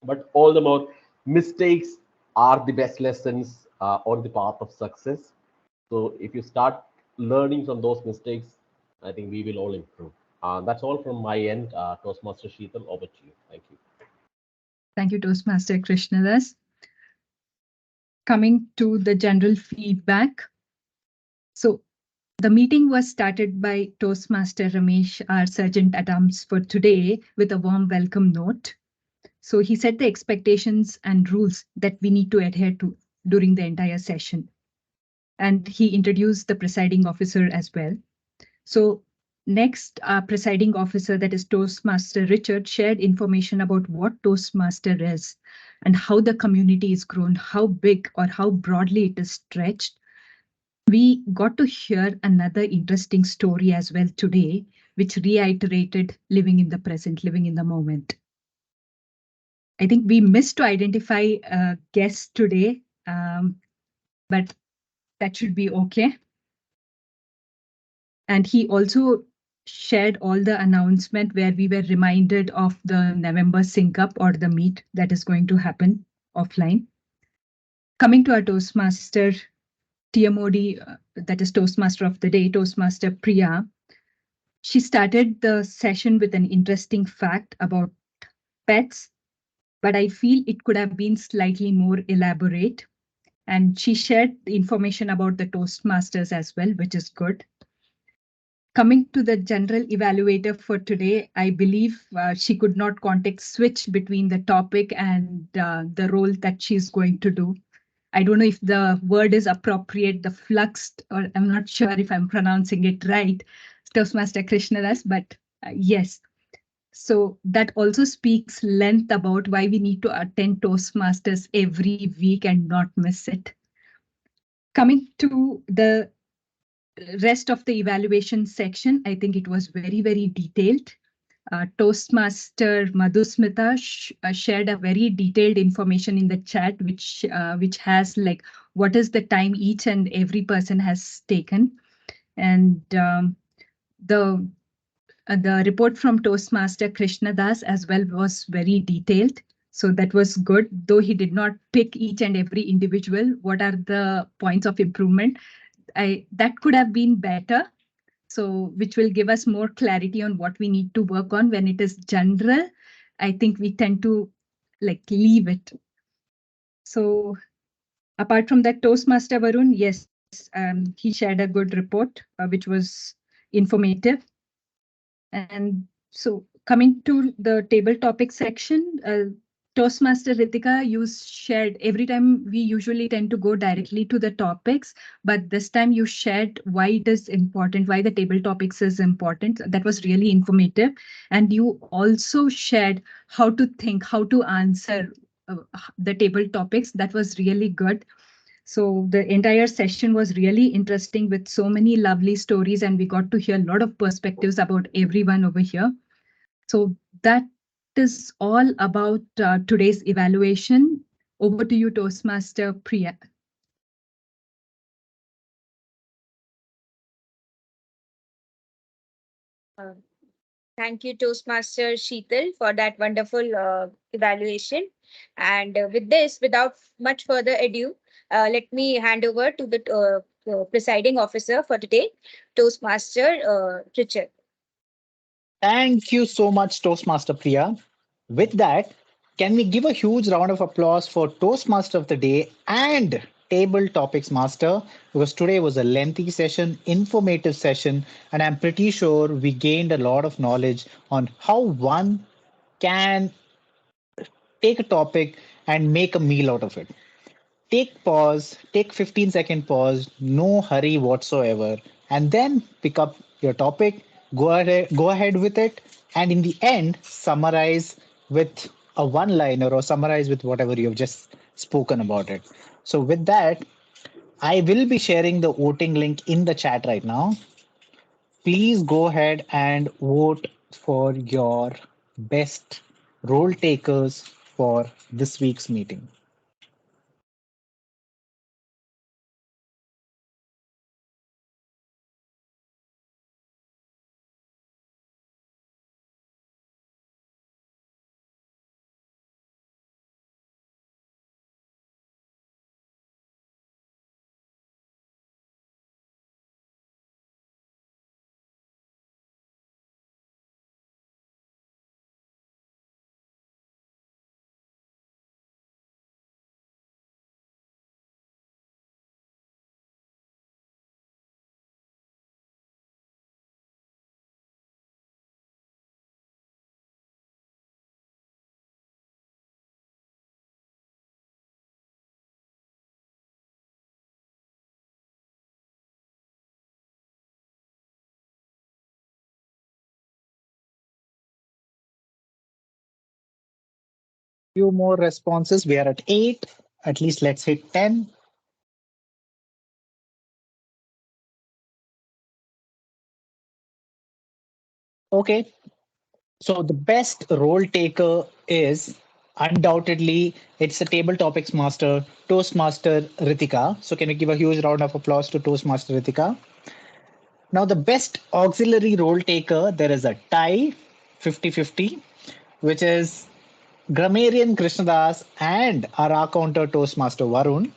But all the more, mistakes are the best lessons on the path of success. So if you start learning from those mistakes, I think we will all improve. That's all from my end. Toastmaster Sheetal, over to you. Thank you. Thank you, Toastmaster Krishnadas. Coming to the general feedback. So the meeting was started by Toastmaster Ramesh, our Sergeant at Arms for today, with a warm welcome note. So he set the expectations and rules that we need to adhere to during the entire session. And he introduced the presiding officer as well. So next, our presiding officer, that is Toastmaster Richard, shared information about what Toastmaster is and how the community is grown, how big or how broadly it is stretched. We got to hear another interesting story as well today, which reiterated living in the present, living in the moment. I think we missed to identify a guest today, but that should be okay. And he also shared all the announcement where we were reminded of the November sync up or the meet that is going to happen offline. Coming to our Toastmaster TMOD, that is Toastmaster of the Day, Toastmaster Priya. She started the session with an interesting fact about pets, but I feel it could have been slightly more elaborate. And she shared the information about the Toastmasters as well, which is good. Coming to the general evaluator for today, I believe she could not context switch between the topic and the role that she's going to do. I don't know if the word is appropriate, the fluxed, or I'm not sure if I'm pronouncing it right, Toastmaster Krishnadas, but yes. So that also speaks length about why we need to attend Toastmasters every week and not miss it. Coming to the rest of the evaluation section, I think it was very, very detailed. Toastmaster Madhusmita shared a very detailed information in the chat, which has like what is the time each and every person has taken. And the report from Toastmaster Krishnadas as well was very detailed. So that was good, though he did not pick each and every individual. What are the points of improvement? That could have been better. So which will give us more clarity on what we need to work on. When it is general, I think we tend to like leave it. So apart from that, Toastmaster Varun, yes, he shared a good report, which was informative. And so coming to the table topic section, Toastmaster Ritika, you shared every time we usually tend to go directly to the topics, but this time you shared why it is important, why the table topics is important. That was really informative. And you also shared how to think, how to answer the table topics. That was really good. So the entire session was really interesting with so many lovely stories, and we got to hear a lot of perspectives about everyone over here. So that is all about today's evaluation. Over to you, Toastmaster Priya. Thank you, Toastmaster Sheetal, for that wonderful evaluation. And with this, without much further ado, let me hand over to the presiding officer for today, Toastmaster Richard. Thank you so much, Toastmaster Priya. With that, can we give a huge round of applause for Toastmaster of the Day and Table Topics Master? Because today was a lengthy session, informative session, and I'm pretty sure we gained a lot of knowledge on how one can take a topic and make a meal out of it. Take pause, take 15-second pause, no hurry whatsoever, and then pick up your topic, go ahead with it, and in the end, summarize with a one-liner or summarize with whatever you've just spoken about it. So with that, I will be sharing the voting link in the chat right now. Please go ahead and vote for your best role takers for this week's meeting. Few more responses. We are at 8. At least let's hit 10. Okay. So the best role taker is undoubtedly it's a table topics master, Toastmaster Ritika. So can we give a huge round of applause to Toastmaster Ritika? Now the best auxiliary role taker, there is a tie 50-50, which is Grammarian Krishnadas and our counter Toastmaster Varun.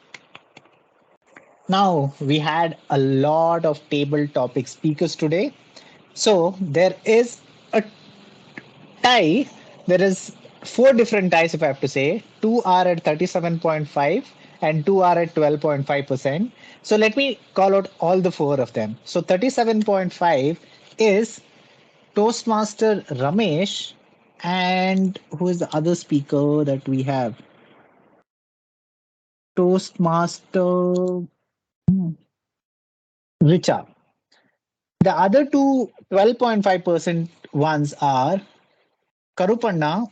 Now, we had a lot of table topic speakers today. So there is a tie. There is four different ties, if I have to say. Two are at 37.5 and two are at 12.5%. So let me call out all the four of them. So 37.5 is Toastmaster Ramesh, and who is the other speaker that we have? Toastmaster Richa. The other two 12.5% ones are Karupanna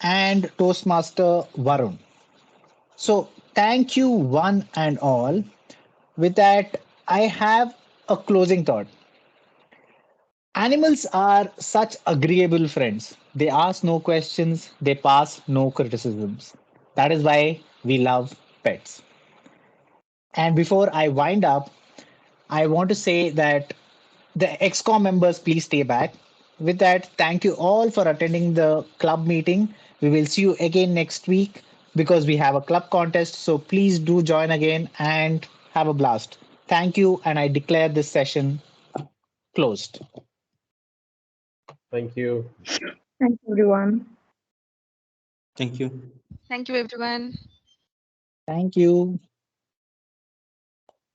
and Toastmaster Varun. So thank you one and all. With that, I have a closing thought. Animals are such agreeable friends. They ask no questions, they pass no criticisms. That is why we love pets. And before I wind up, I want to say that the XCOM members, please stay back. With that, thank you all for attending the club meeting. We will see you again next week because we have a club contest. So please do join again and have a blast. Thank you. And I declare this session closed. Thank you. Thanks, everyone. Thank you. Thank you, everyone. Thank you.